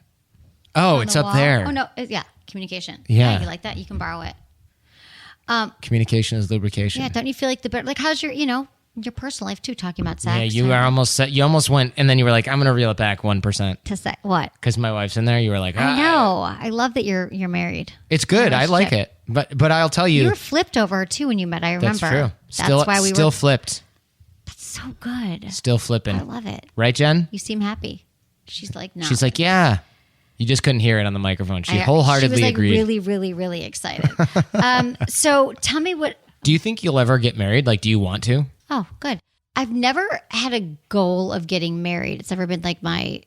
Oh, it's up there. Oh no, yeah, communication. Yeah. You like that? You can borrow it. Communication is lubrication. Yeah, don't you feel like the better? Like, how's your your personal life too? Talking about sex. Yeah, you are almost set. You almost went, and then you were like, "I'm going to reel it back 1%." To say what? Because my wife's in there. You were like, I know. I love that you're married. It's good. I like it. But I'll tell you, You were flipped over her too when you met. I remember. that's true. That's why we still were flipped. That's so good. Still flipping. I love it. Right, Jen? You seem happy. She's like, no. She's like, yeah. You just couldn't hear it on the microphone. She wholeheartedly She was like agreed. really, really, really excited. So tell me what. Do you think you'll ever get married? Like, do you want to? Oh, good. I've never had a goal of getting married. It's never been like my.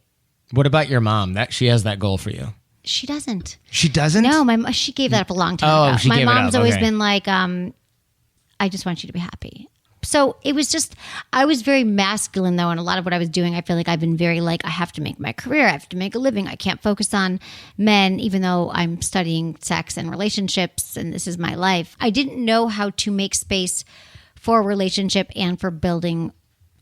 What about your mom? That she has that goal for you. She doesn't. She doesn't? No, she gave that up a long time ago. She my gave it mom's up. always Okay. been like, I just want you to be happy. So it was just, I was very masculine though. And a lot of what I was doing, I feel like I've been very like, I have to make my career. I have to make a living. I can't focus on men, even though I'm studying sex and relationships and this is my life. I didn't know how to make space for a relationship and for building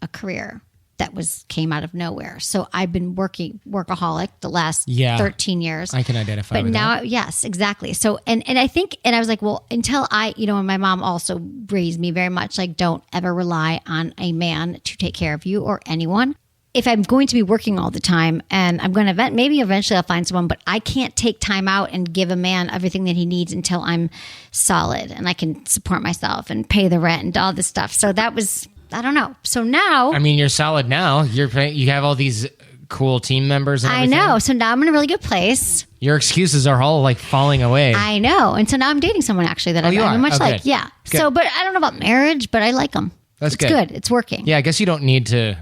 a career that came out of nowhere. So I've been workaholic the last 13 years. I can identify but with now, that. yes, exactly. So, and I think, and I was like, well, until and my mom also raised me very much like, don't ever rely on a man to take care of you or anyone. If I'm going to be working all the time and I'm going to maybe eventually I'll find someone, but I can't take time out and give a man everything that he needs until I'm solid and I can support myself and pay the rent and all this stuff. So that was, I don't know. So now, I mean, you're solid now. You have all these cool team members and everything. I know. So now I'm in a really good place. Your excuses are all like falling away. I know. And so now I'm dating someone actually that I'm much like. Good. Yeah. Good. So, but I don't know about marriage, but I like them. That's it's good. It's working. Yeah, I guess you don't need to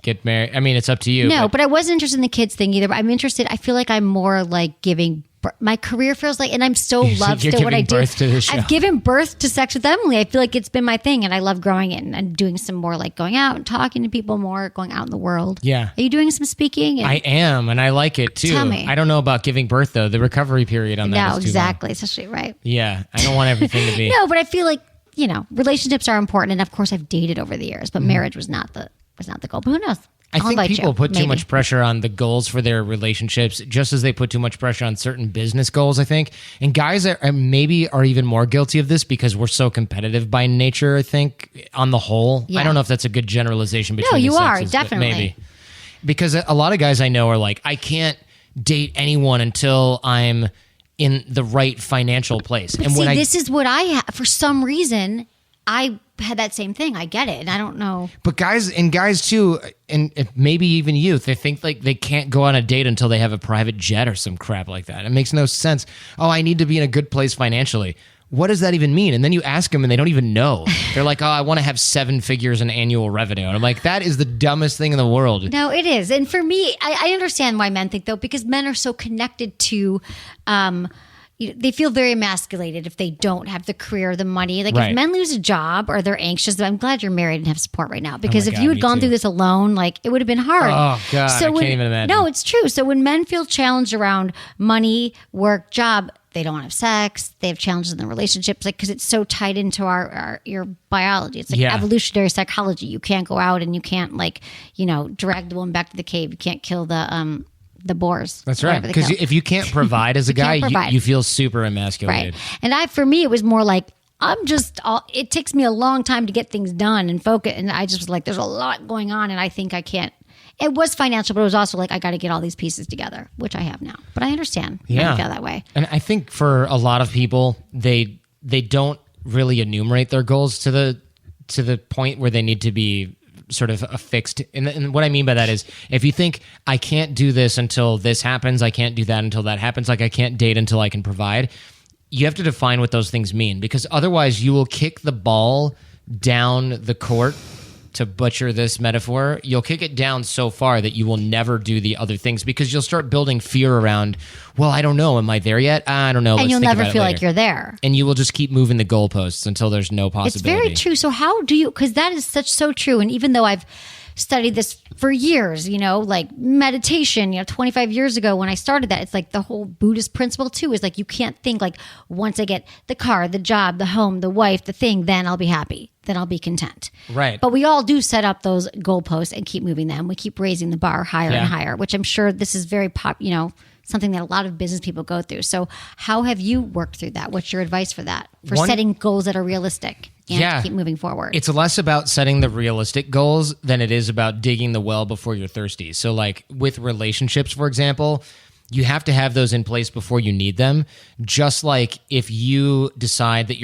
get married. I mean, it's up to you. No, but I wasn't interested in the kids thing either. But I'm interested. I feel like I'm more like giving. My career feels like, and I'm so loved still what I do. I've given birth to Sex with Emily. I feel like it's been my thing, and I love growing it and doing some more like going out and talking to people more, going out in the world. Yeah. Are you doing some speaking? I am, and I like it too. Tell me. I don't know about giving birth though. The recovery period on that is too exactly. long. Especially right. Yeah, I don't want everything to be. No, but I feel like relationships are important, and of course I've dated over the years, but marriage was not the goal. But who knows? I think people put too much pressure on the goals for their relationships, just as they put too much pressure on certain business goals, I think. And guys are even more guilty of this because we're so competitive by nature, I think, on the whole. Yeah. I don't know if that's a good generalization between the sexes, definitely. Maybe. Because a lot of guys I know are like, I can't date anyone until I'm in the right financial place. But and this is what I have. For some reason, I had that same thing. I get it. And I don't know. But guys too, and maybe even youth, they think like they can't go on a date until they have a private jet or some crap like that. It makes no sense. Oh, I need to be in a good place financially. What does that even mean? And then you ask them and they don't even know. They're like, oh, I want to have 7 figures in annual revenue. And I'm like, that is the dumbest thing in the world. No, it is. And for me, I understand why men think though, because men are so connected to, they feel very emasculated if they don't have the career, the money. Like if men lose a job or they're anxious, I'm glad you're married and have support right now. Because if you had gone through this alone, like it would have been hard. Oh God, I can't even imagine. No, it's true. So when men feel challenged around money, work, job, they don't want to have sex. They have challenges in their relationships, like because it's so tied into your biology. It's like evolutionary psychology. You can't go out and you can't drag the woman back to the cave. You can't kill the boars. That's right. Because if you can't provide as a guy, you feel super emasculated. Right. And for me, it was more like, it takes me a long time to get things done and focus. And I just was like, there's a lot going on and I think I can't. It was financial, but it was also like, I got to get all these pieces together, which I have now. But I understand. Yeah. I feel that way. And I think for a lot of people, they don't really enumerate their goals to the point where they need to be sort of affixed. And what I mean by that is if you think I can't do this until this happens, I can't do that until that happens, like I can't date until I can provide, you have to define what those things mean because otherwise you will kick the ball down the court. To butcher this metaphor, you'll kick it down so far that you will never do the other things because you'll start building fear around, well, I don't know. Am I there yet? I don't know. And you'll never feel like you're there. And you will just keep moving the goalposts until there's no possibility. It's very true. So how do you, because that is so true. And even though I've studied this for years, like meditation, 25 years ago when I started that, it's like the whole Buddhist principle too, is like, you can't think like once I get the car, the job, the home, the wife, the thing, then I'll be happy. Then I'll be content. Right. But we all do set up those goalposts and keep moving them. We keep raising the bar higher and higher, which I'm sure this is very something that a lot of business people go through. So how have you worked through that? What's your advice for that? For setting goals that are realistic and to keep moving forward? It's less about setting the realistic goals than it is about digging the well before you're thirsty. So like with relationships, for example, you have to have those in place before you need them. Just like if you decide that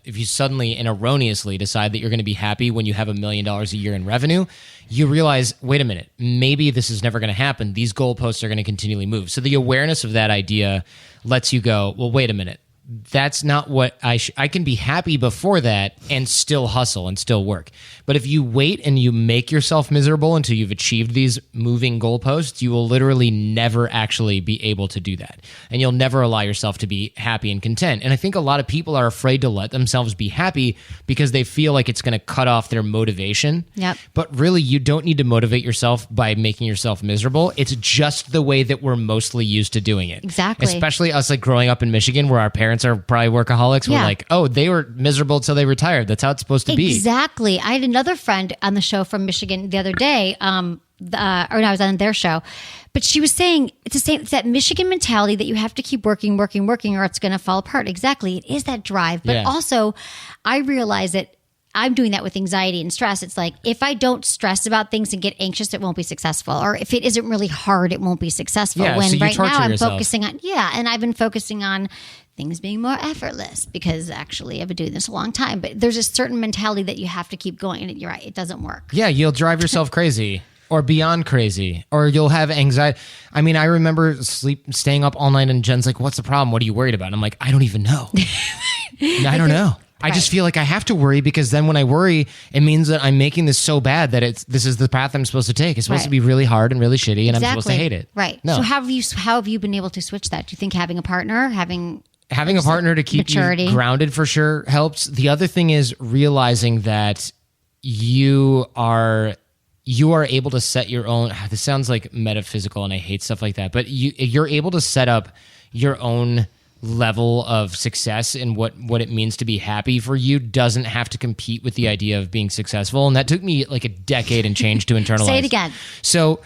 if you suddenly and erroneously decide that you're going to be happy when you have $1 million a year in revenue, you realize, wait a minute, maybe this is never going to happen. These goalposts are going to continually move. So the awareness of that idea lets you go, well, wait a minute. that's not what I can be happy before that and still hustle and still work. But if you wait and you make yourself miserable until you've achieved these moving goalposts, you will literally never actually be able to do that. And you'll never allow yourself to be happy and content. And I think a lot of people are afraid to let themselves be happy because they feel like it's going to cut off their motivation. Yep. But really, you don't need to motivate yourself by making yourself miserable. It's just the way that we're mostly used to doing it. Exactly. Especially us like growing up in Michigan where our parents are probably workaholics. Yeah. We're like, oh, they were miserable until they retired. That's how it's supposed to be. Exactly. I had another friend on the show from Michigan the other day, or no, I was on their show, but she was saying it's the same. It's that Michigan mentality that you have to keep working, or it's going to fall apart. Exactly. It is that drive. But also, I realize that I'm doing that with anxiety and stress. It's like, if I don't stress about things and get anxious, it won't be successful. Or if it isn't really hard, it won't be successful. Yeah, when so you right now I'm yourself. focusing on, and I've been focusing on things being more effortless because actually I've been doing this a long time. But there's a certain mentality that you have to keep going. And you're right, it doesn't work. Yeah, you'll drive yourself crazy. Or beyond crazy, or you'll have anxiety. I mean, I remember staying up all night, and Jen's like, "What's the problem? What are you worried about?" And I'm like, "I don't even know. I don't know. I just feel like I have to worry because then when I worry, it means that I'm making this so bad that this is the path I'm supposed to take. It's supposed to be really hard and really shitty, and I'm supposed to hate it. Right. No. So how have you been able to switch that? Do you think having a partner, having a partner to keep maturity, you grounded for sure helps. The other thing is realizing that you are able to set your own. This sounds like metaphysical, and I hate stuff like that. But you're able to set up your own level of success and what it means to be happy for you doesn't have to compete with the idea of being successful. And that took me like a decade and change to internalize. Say it again. So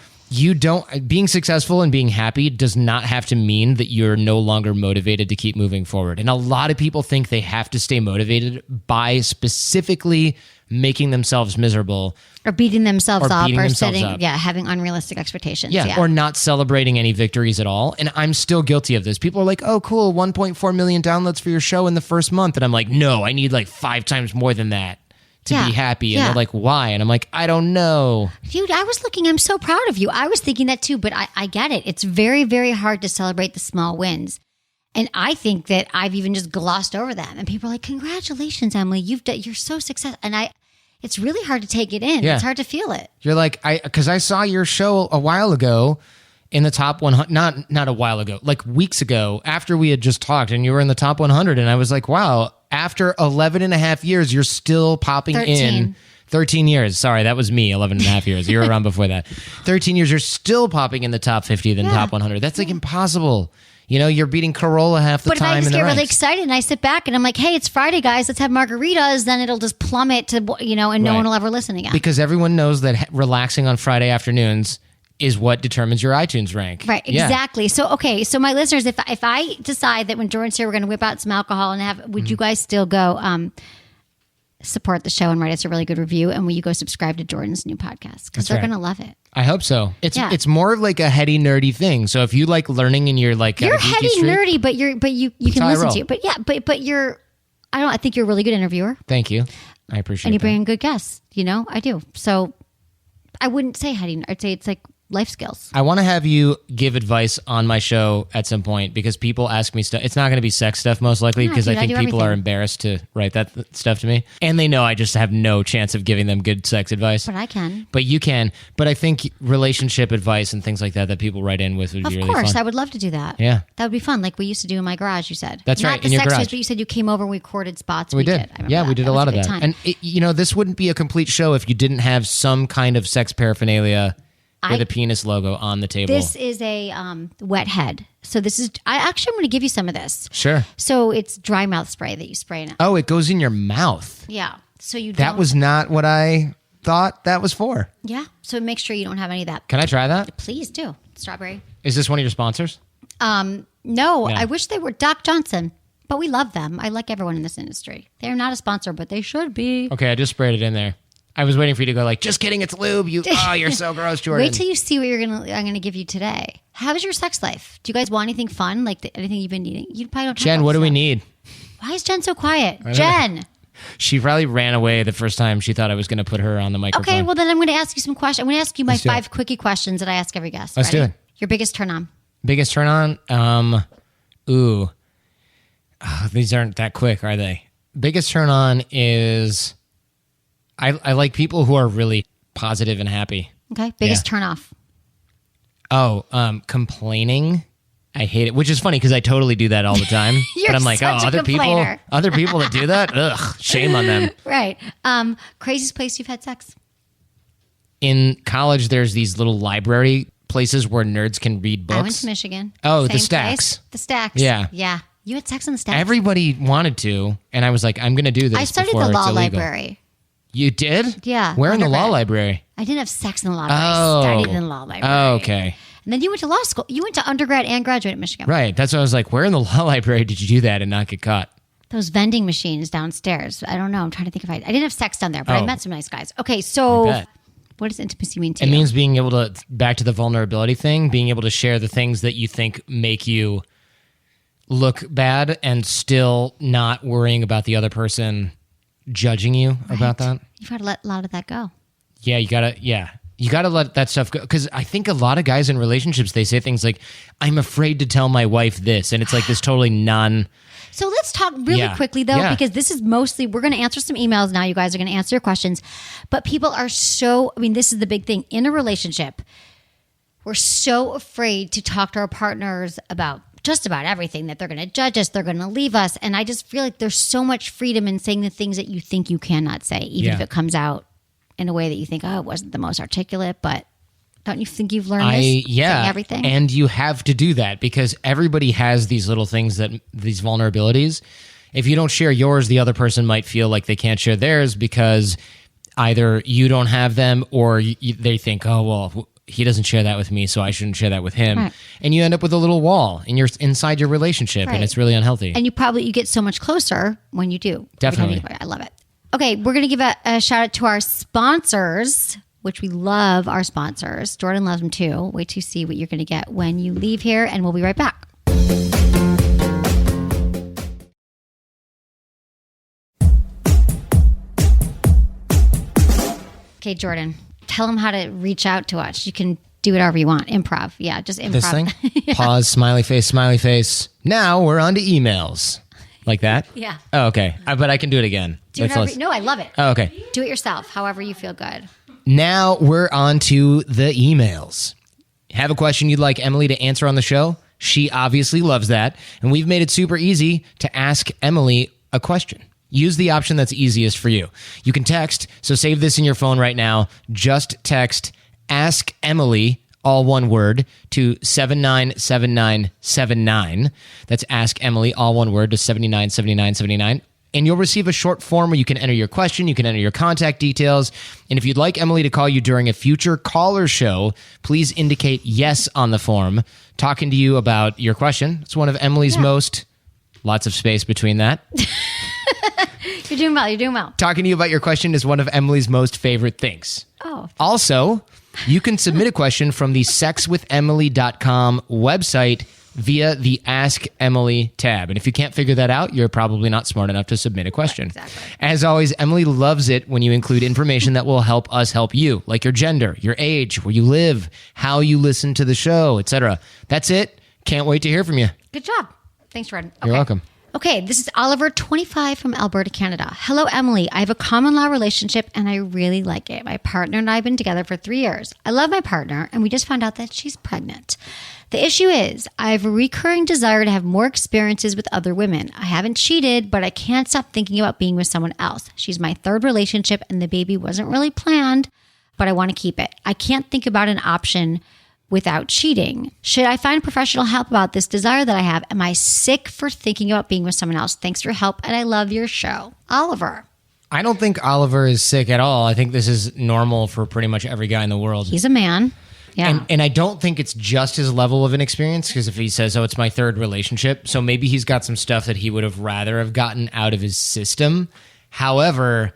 being successful and being happy does not have to mean that you're no longer motivated to keep moving forward. And a lot of people think they have to stay motivated by specifically making themselves miserable or beating themselves up or setting up. Having unrealistic expectations. Yeah, or not celebrating any victories at all. And I'm still guilty of this. People are like, oh, cool, 1.4 million downloads for your show in the first month. And I'm like, no, I need like 5 times more than that to be happy. And they're like, why? And I'm like, I don't know. Dude, I'm so proud of you. I was thinking that too, but I get it. It's very, very hard to celebrate the small wins. And I think that I've even just glossed over them. And people are like, congratulations, Emily. You're so successful. And it's really hard to take it in. Yeah. It's hard to feel it. You're like, because I saw your show a while ago in the top 100, not a while ago, like weeks ago after we had just talked and you were in the top 100. And I was like, wow, after 11 and a half years, you're still popping in. 13 years. Sorry, that was me, 11 and a half years. You were around before that. 13 years, you're still popping in the top 50, then top 100. That's like impossible. You know, you're beating Corolla half the time. But if I just in the get really ranks. excited and I sit back and I'm like, hey, it's Friday, guys, let's have margaritas, then it'll just plummet to, and no one will ever listen again. Because everyone knows that relaxing on Friday afternoons is what determines your iTunes rank. Right, exactly. Yeah. So, okay, so my listeners, if I decide that when Jordan's here, we're going to whip out some alcohol and would you guys still go support the show and write us a really good review? And will you go subscribe to Jordan's new podcast? Because they're going to love it. I hope so. It's more of like a heady nerdy thing. So if you like learning and you're like you're heady nerdy, but you can listen to. But but you're I think you're a really good interviewer. Thank you. I appreciate it. And you bring in good guests. I do. So I wouldn't say heady. I'd say it's like life skills. I want to have you give advice on my show at some point because people ask me stuff. It's not going to be sex stuff most likely because I think people are embarrassed to write that stuff to me. And they know I just have no chance of giving them good sex advice. But I can. But you can. But I think relationship advice and things like that people write in with would be really fun. Of course, I would love to do that. Yeah. That would be fun. Like we used to do in my garage, you said. That's right, in your garage. But you said you came over and we recorded spots. We did. Yeah, we did a lot of that. Time. And this wouldn't be a complete show if you didn't have some kind of sex paraphernalia with a penis logo on the table. This is a wet head. So this is, I'm going to give you some of this. Sure. So it's dry mouth spray that you spray in it. Oh, it goes in your mouth. Yeah. So That was not what I thought that was for. Yeah. So make sure you don't have any of that. Can I try that? Please do. Strawberry. Is this one of your sponsors? No. I wish they were Doc Johnson, but we love them. I like everyone in this industry. They're not a sponsor, but they should be. Okay, I just sprayed it in there. I was waiting for you to go like, just kidding, it's lube. You're so gross, Jordan. Wait till you see what I'm gonna give you today. How's your sex life? Do you guys want anything fun? Like anything you've been needing? You probably don't. Jen, what do we need? Why is Jen so quiet? Jen. She probably ran away the first time she thought I was going to put her on the microphone. Okay, well then I'm going to ask you some questions. I'm going to ask you my 5 quickie questions that I ask every guest. Let's do it. Your biggest turn on. Biggest turn on? These aren't that quick, are they? Biggest turn on is I like people who are really positive and happy. Okay. Biggest turn off. Oh, complaining. I hate it, which is funny because I totally do that all the time. You're but I'm like, such a other complainer. people that do that? Ugh, shame on them. Right. Craziest place you've had sex? In college, there's these little library places where nerds can read books. I went to Michigan. Oh, Same the Stacks. place. The Stacks. Yeah. Yeah. You had sex in the Stacks? Everybody wanted to, and I was like, I'm going to do this. I studied before the law it's illegal. library. You did? Yeah. Where in the law undergrad. library? I didn't have sex in the law library. Oh. I studied in the law library. Oh, okay. And then you went to law school. You went to undergrad and graduate at Michigan. Right. That's what I was like, where in the law library did you do that and not get caught? Those vending machines downstairs. I don't know. I'm trying to think if I didn't have sex down there, but I Oh. met some nice guys. Okay, I so bet. what does intimacy mean to It you? means being able to, back to the vulnerability thing, being able to share the things that you think make you look bad and still not worrying about the other person judging you about that. You've got to let a lot of that go. Yeah, you gotta let that stuff go. Because I think a lot of guys in relationships, they say things like, I'm afraid to tell my wife this. And it's like this totally So let's talk really Yeah. quickly, though, Yeah. because this is mostly, we're going to answer some emails now. You guys are going to answer your questions. But people are so, I mean, this is the big thing. In a relationship, we're so afraid to talk to our partners about just about everything, that they're going to judge us, they're going to leave us. And I just feel like there's so much freedom in saying the things that you think you cannot say, even if it comes out in a way that you think, oh, it wasn't the most articulate, but don't you think you've learned this? Saying everything? And you have to do that because everybody has these little things these vulnerabilities. If you don't share yours, the other person might feel like they can't share theirs because either you don't have them or they think, oh, well, he doesn't share that with me, so I shouldn't share that with him. Right. And you end up with a little wall inside your relationship, Right. and it's really unhealthy. And you get so much closer when you do. Definitely. I love it. Okay, we're going to give a shout out to our sponsors, which we love our sponsors. Jordan loves them too. Wait to see what you're going to get when you leave here, and we'll be right back. Okay, Jordan, tell them how to reach out to us. You can do whatever you want. Improv. Yeah, just improv. This thing? Pause, smiley face, smiley face. Now we're on to emails. Like that? Yeah. Oh, okay. But I can do it again. Do whatever. No, I love it. Oh, okay. Do it yourself, however you feel good. Now we're on to the emails. Have a question you'd like Emily to answer on the show? She obviously loves that. And we've made it super easy to ask Emily a question. Use the option that's easiest for you. You can text, so save this in your phone right now. Just text Ask Emily, all one word, to 797979. That's Ask Emily, all one word, to 797979. And you'll receive a short form where you can enter your question, you can enter your contact details. And if you'd like Emily to call you during a future caller show, please indicate yes on the form, talking to you about your question. It's one of Emily's most, lots of space between that. You're doing well. You're doing well. Talking to you about your question is one of Emily's most favorite things. Oh. Also, you can submit a question from the sexwithemily.com website via the Ask Emily tab. And if you can't figure that out, you're probably not smart enough to submit a question. Exactly. As always, Emily loves it when you include information that will help us help you, like your gender, your age, where you live, how you listen to the show, etc. That's it. Can't wait to hear from you. Good job. Thanks, Jordan. You're welcome. Okay, this is Oliver, 25, from Alberta, Canada. Hello, Emily. I have a common law relationship and I really like it. My partner and I have been together for 3 years. I love my partner and we just found out that she's pregnant. The issue is I have a recurring desire to have more experiences with other women. I haven't cheated, but I can't stop thinking about being with someone else. She's my third relationship and the baby wasn't really planned, but I want to keep it. I can't think about an option without cheating. Should I find professional help about this desire that I have? Am I sick for thinking about being with someone else? Thanks for your help, and I love your show. Oliver. I don't think Oliver is sick at all. I think this is normal for pretty much every guy in the world. He's a man. Yeah. And I don't think it's just his level of inexperience, because if he says, oh, it's my third relationship, so maybe he's got some stuff that he would have rather have gotten out of his system. However,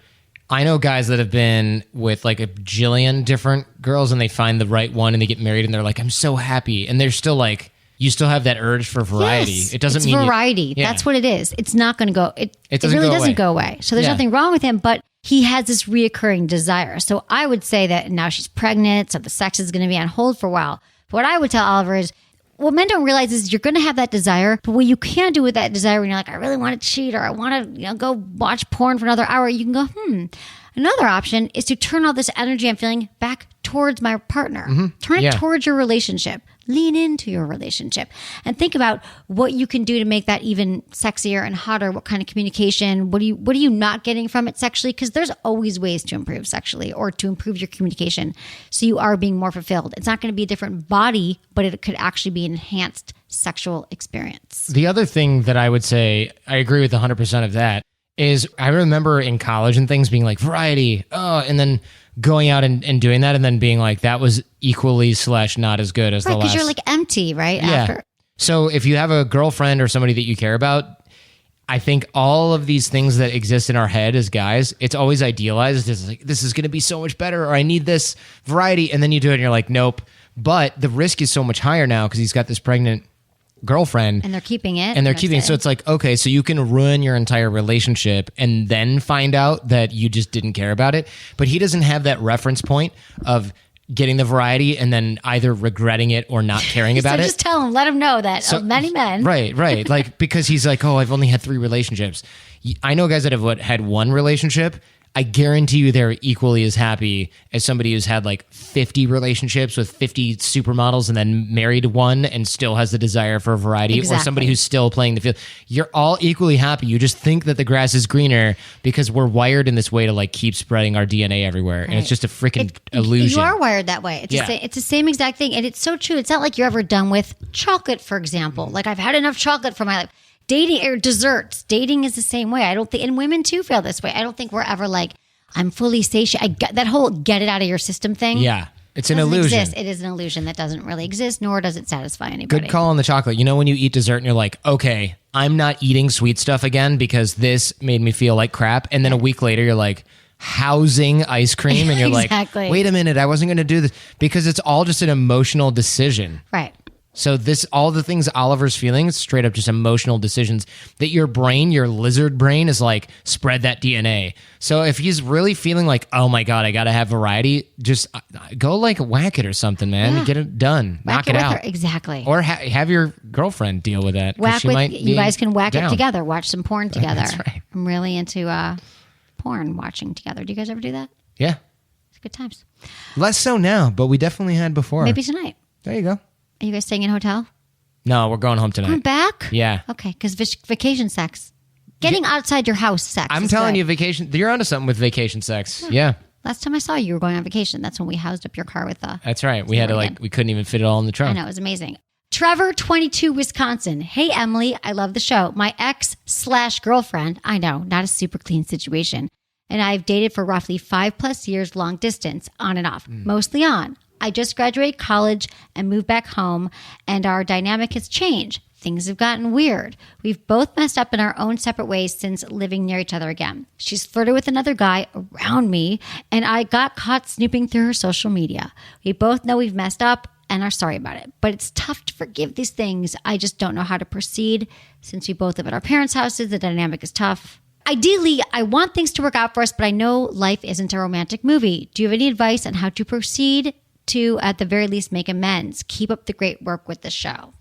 I know guys that have been with like a jillion different girls and they find the right one and they get married and they're like, I'm so happy. And they're still like, you still have that urge for variety. Yes, It doesn't it's mean variety. Yeah. That's what it is. It's not going to go. It doesn't really go doesn't away. go away. So there's Yeah. nothing wrong with him, but he has this reoccurring desire. So I would say that now she's pregnant, so the sex is going to be on hold for a while. But what I would tell Oliver is, what men don't realize is you're going to have that desire, but what you can do with that desire when you're like, I really want to cheat or I want to go watch porn for another hour, you can go, Another option is to turn all this energy I'm feeling back towards my partner. Turn it towards your relationship. Lean into your relationship and think about what you can do to make that even sexier and hotter. What kind of communication? What are you not getting from it sexually? Because there's always ways to improve sexually or to improve your communication so you are being more fulfilled. It's not going to be a different body, but it could actually be an enhanced sexual experience. The other thing that I would say, I agree with 100% of that, is I remember in college and things being like variety, and then going out and doing that and then being like, that was equally / not as good as the last. Because you're like empty, right? Yeah. After. So if you have a girlfriend or somebody that you care about, I think all of these things that exist in our head as guys, it's always idealized. It's like, this is going to be so much better, or I need this variety. And then you do it and you're like, nope. But the risk is so much higher now because he's got this pregnant girlfriend And they're keeping it. and they're keeping it. So it's like, okay, so you can ruin your entire relationship and then find out that you just didn't care about it. But he doesn't have that reference point of getting the variety and then either regretting it or not caring about so it. just tell him, let him know that many men. Right. Like, because he's like, oh, I've only had 3 relationships. I know guys that have had 1 relationship. I guarantee you they're equally as happy as somebody who's had like 50 relationships with 50 supermodels and then married 1 and still has the desire for variety, or somebody who's still playing the field. You're all equally happy. You just think that the grass is greener because we're wired in this way to like keep spreading our DNA everywhere. Right. And it's just a freaking illusion. You are wired that way. It's the same exact thing. And it's so true. It's not like you're ever done with chocolate, for example. Like I've had enough chocolate for my life. Dating or desserts. Dating is the same way. I don't think, and women too feel this way. I don't think we're ever like, I'm fully satiated. I got that whole get it out of your system thing. Yeah. It's an illusion. Exist. It is an illusion that doesn't really exist, nor does it satisfy anybody. Good call on the chocolate. You know, when you eat dessert and you're like, okay, I'm not eating sweet stuff again because this made me feel like crap. And then a week later, you're like, housing ice cream. And you're Exactly. like, wait a minute, I wasn't going to do this. Because it's all just an emotional decision. Right. So all the things Oliver's feeling is straight up just emotional decisions that your brain, your lizard brain, is like, spread that DNA. So if he's really feeling like, oh my God, I got to have variety, just go like whack it or something, man. Yeah. Get it done. Knock it out. Her. Exactly. Or have your girlfriend deal with that. Whack with, you guys can whack down. it together. Watch some porn together. That's right. I'm really into porn watching together. Do you guys ever do that? Yeah. It's good times. Less so now, but we definitely had before. Maybe tonight. There you go. Are you guys staying in a hotel? No, we're going home tonight. Going back? Yeah. Okay, because vacation sex. Getting outside your house sex. I'm telling you, vacation. You're onto something with vacation sex. Yeah. Last time I saw you were going on vacation. That's when we housed up your car with the... That's right. We had to we couldn't even fit it all in the trunk. I know, it was amazing. Trevor, 22, Wisconsin. Hey, Emily, I love the show. My ex/girlfriend, I know, not a super clean situation, and I've dated for roughly 5+ years long distance, on and off, mostly on. I just graduated college and moved back home, and our dynamic has changed. Things have gotten weird. We've both messed up in our own separate ways since living near each other again. She's flirted with another guy around me, and I got caught snooping through her social media. We both know we've messed up and are sorry about it, but it's tough to forgive these things. I just don't know how to proceed. Since we both live at our parents' houses, the dynamic is tough. Ideally, I want things to work out for us, but I know life isn't a romantic movie. Do you have any advice on how to proceed to, at the very least, make amends? Keep up the great work with the show.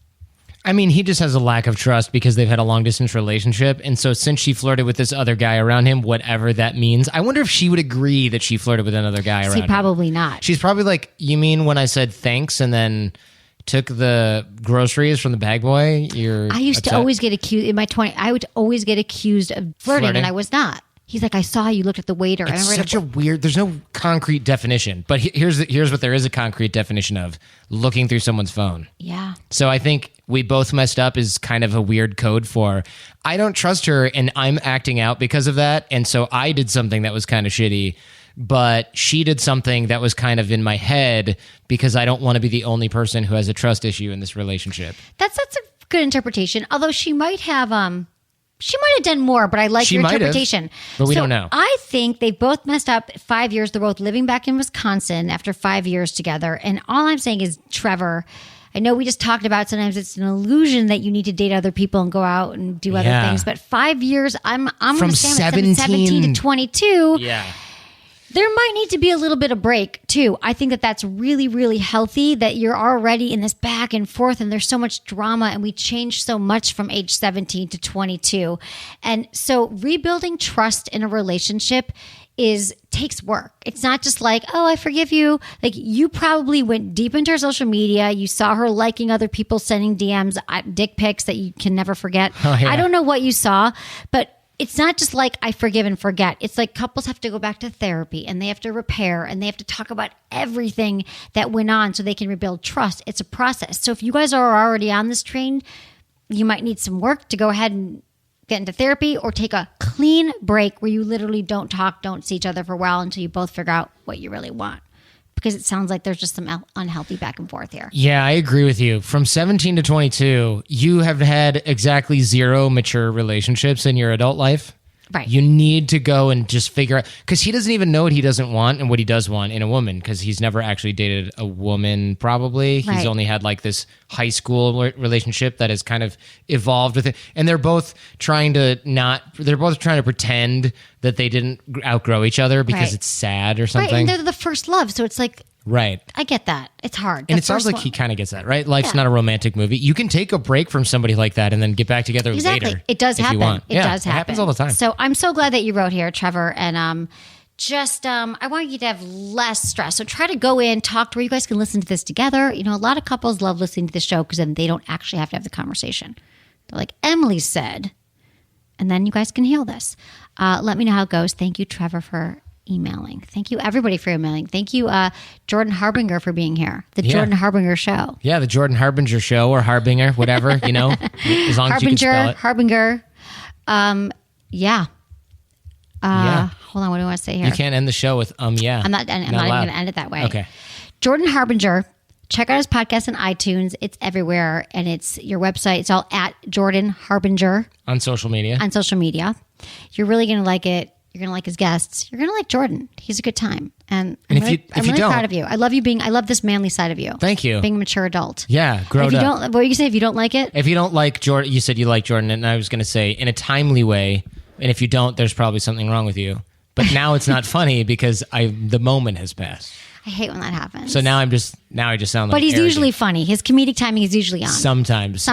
I mean, he just has a lack of trust because they've had a long distance relationship. And so since she flirted with this other guy around him, whatever that means, I wonder if she would agree that she flirted with another guy around him. Probably not. She's probably like, you mean when I said thanks and then took the groceries from the bag boy? I used to always get accused in my 20s. I would always get accused of flirting. And I was not. He's like, I saw you looked at the waiter. It's such a weird, there's no concrete definition, but here's what there is a concrete definition of: looking through someone's phone. Yeah. So I think we both messed up is kind of a weird code for, I don't trust her and I'm acting out because of that. And so I did something that was kind of shitty, but she did something that was kind of in my head because I don't want to be the only person who has a trust issue in this relationship. That's a good interpretation. Although she might have done more, but I like your interpretation. But we don't know. I think they both messed up 5 years. They're both living back in Wisconsin after 5 years together. And all I'm saying is, Trevor, I know we just talked about sometimes it's an illusion that you need to date other people and go out and do other things. But 5 years, I'm from going to say 17 to 22. Yeah. There might need to be a little bit of break too. I think that that's really, really healthy that you're already in this back and forth and there's so much drama and we change so much from age 17 to 22. And so rebuilding trust in a relationship takes work. It's not just like, oh, I forgive you. Like you probably went deep into her social media. You saw her liking other people, sending DMs, dick pics that you can never forget. Oh, yeah. I don't know what you saw, but it's not just like I forgive and forget. It's like couples have to go back to therapy and they have to repair and they have to talk about everything that went on so they can rebuild trust. It's a process. So if you guys are already on this train, you might need some work to go ahead and get into therapy or take a clean break where you literally don't talk, don't see each other for a while until you both figure out what you really want. Because it sounds like there's just some unhealthy back and forth here. Yeah, I agree with you. From 17 to 22, you have had exactly 0 mature relationships in your adult life. Right. You need to go and just figure out, because he doesn't even know what he doesn't want and what he does want in a woman, because he's never actually dated a woman, probably. Right. He's only had like this high school relationship that has kind of evolved with it. And they're both trying to pretend that they didn't outgrow each other because Right. it's sad or something. Right, and they're the first love, so it's like, Right. I get that. It's hard. And The it sounds first like one- he kind of gets that, right? Life's Yeah. not a romantic movie. You can take a break from somebody like that and then get back together Exactly. later. It does if happen. You want. It does happen. It happens all the time. So I'm so glad that you wrote here, Trevor. And I want you to have less stress. So try to go in, talk to where you guys can listen to this together. You know, a lot of couples love listening to the show because then they don't actually have to have the conversation. They're like, Emily said, and then you guys can heal this. Let me know how it goes. Thank you, Trevor, for emailing. Thank you, everybody, for emailing. Thank you, Jordan Harbinger, for being here. The Jordan Harbinger Show. Yeah, the Jordan Harbinger Show or Harbinger, whatever, as long as you can spell it. Harbinger. Yeah. Yeah. Hold on, what do I want to say here? You can't end the show with yeah. I'm not even allowed. going to end it that way. Okay. Jordan Harbinger. Check out his podcast on iTunes. It's everywhere, and it's your website. It's all at Jordan Harbinger On social media. on social media. You're really going to like it. You're going to like his guests. You're going to like Jordan. He's a good time. And I'm if really, you I'm really don't- proud of you. I love this manly side of you. Thank you. Being a mature adult. Yeah, grown If you up. don't, what were you say? If you don't like it, If you don't like Jordan, you said you like Jordan, and I was going to say in a timely way, and if you don't, there's probably something wrong with you. But now it's not funny because the moment has passed. I hate when that happens. So now I just sound like But he's arrogant. usually funny. His comedic timing is usually on. Sometimes.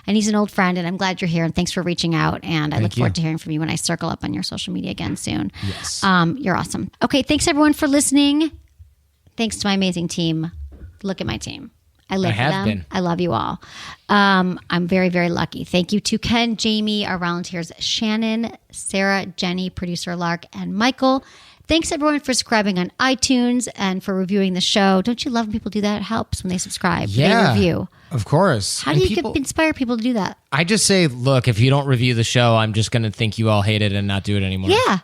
And he's an old friend, and I'm glad you're here. And thanks for reaching out. And I look you. forward to hearing from you when I circle up on your social media again soon. Yes. You're awesome. Okay, thanks everyone for listening. Thanks to my amazing team. Look at my team. I live I for have them. been. I love you all. I'm very, very lucky. Thank you to Ken, Jamie, our volunteers, Shannon, Sarah, Jenny, producer Lark, and Michael. Thanks everyone for subscribing on iTunes and for reviewing the show. Don't you love when people do that? It helps when they subscribe. Yeah. They review. Of course. How do you inspire people to do that? I just say, look, if you don't review the show, I'm just going to think you all hate it and not do it anymore. Yeah.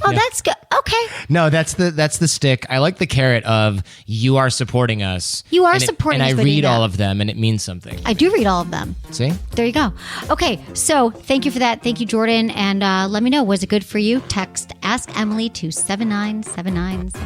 Oh, that's good. Okay. No, that's the stick. I like the carrot of you are supporting us. You are and supporting and us I by doing read all that. of them and it means something. I do read all of them. See? There you go. Okay, so thank you for that. Thank you, Jordan. And let me know, was it good for you? Text Ask Emily to 79797.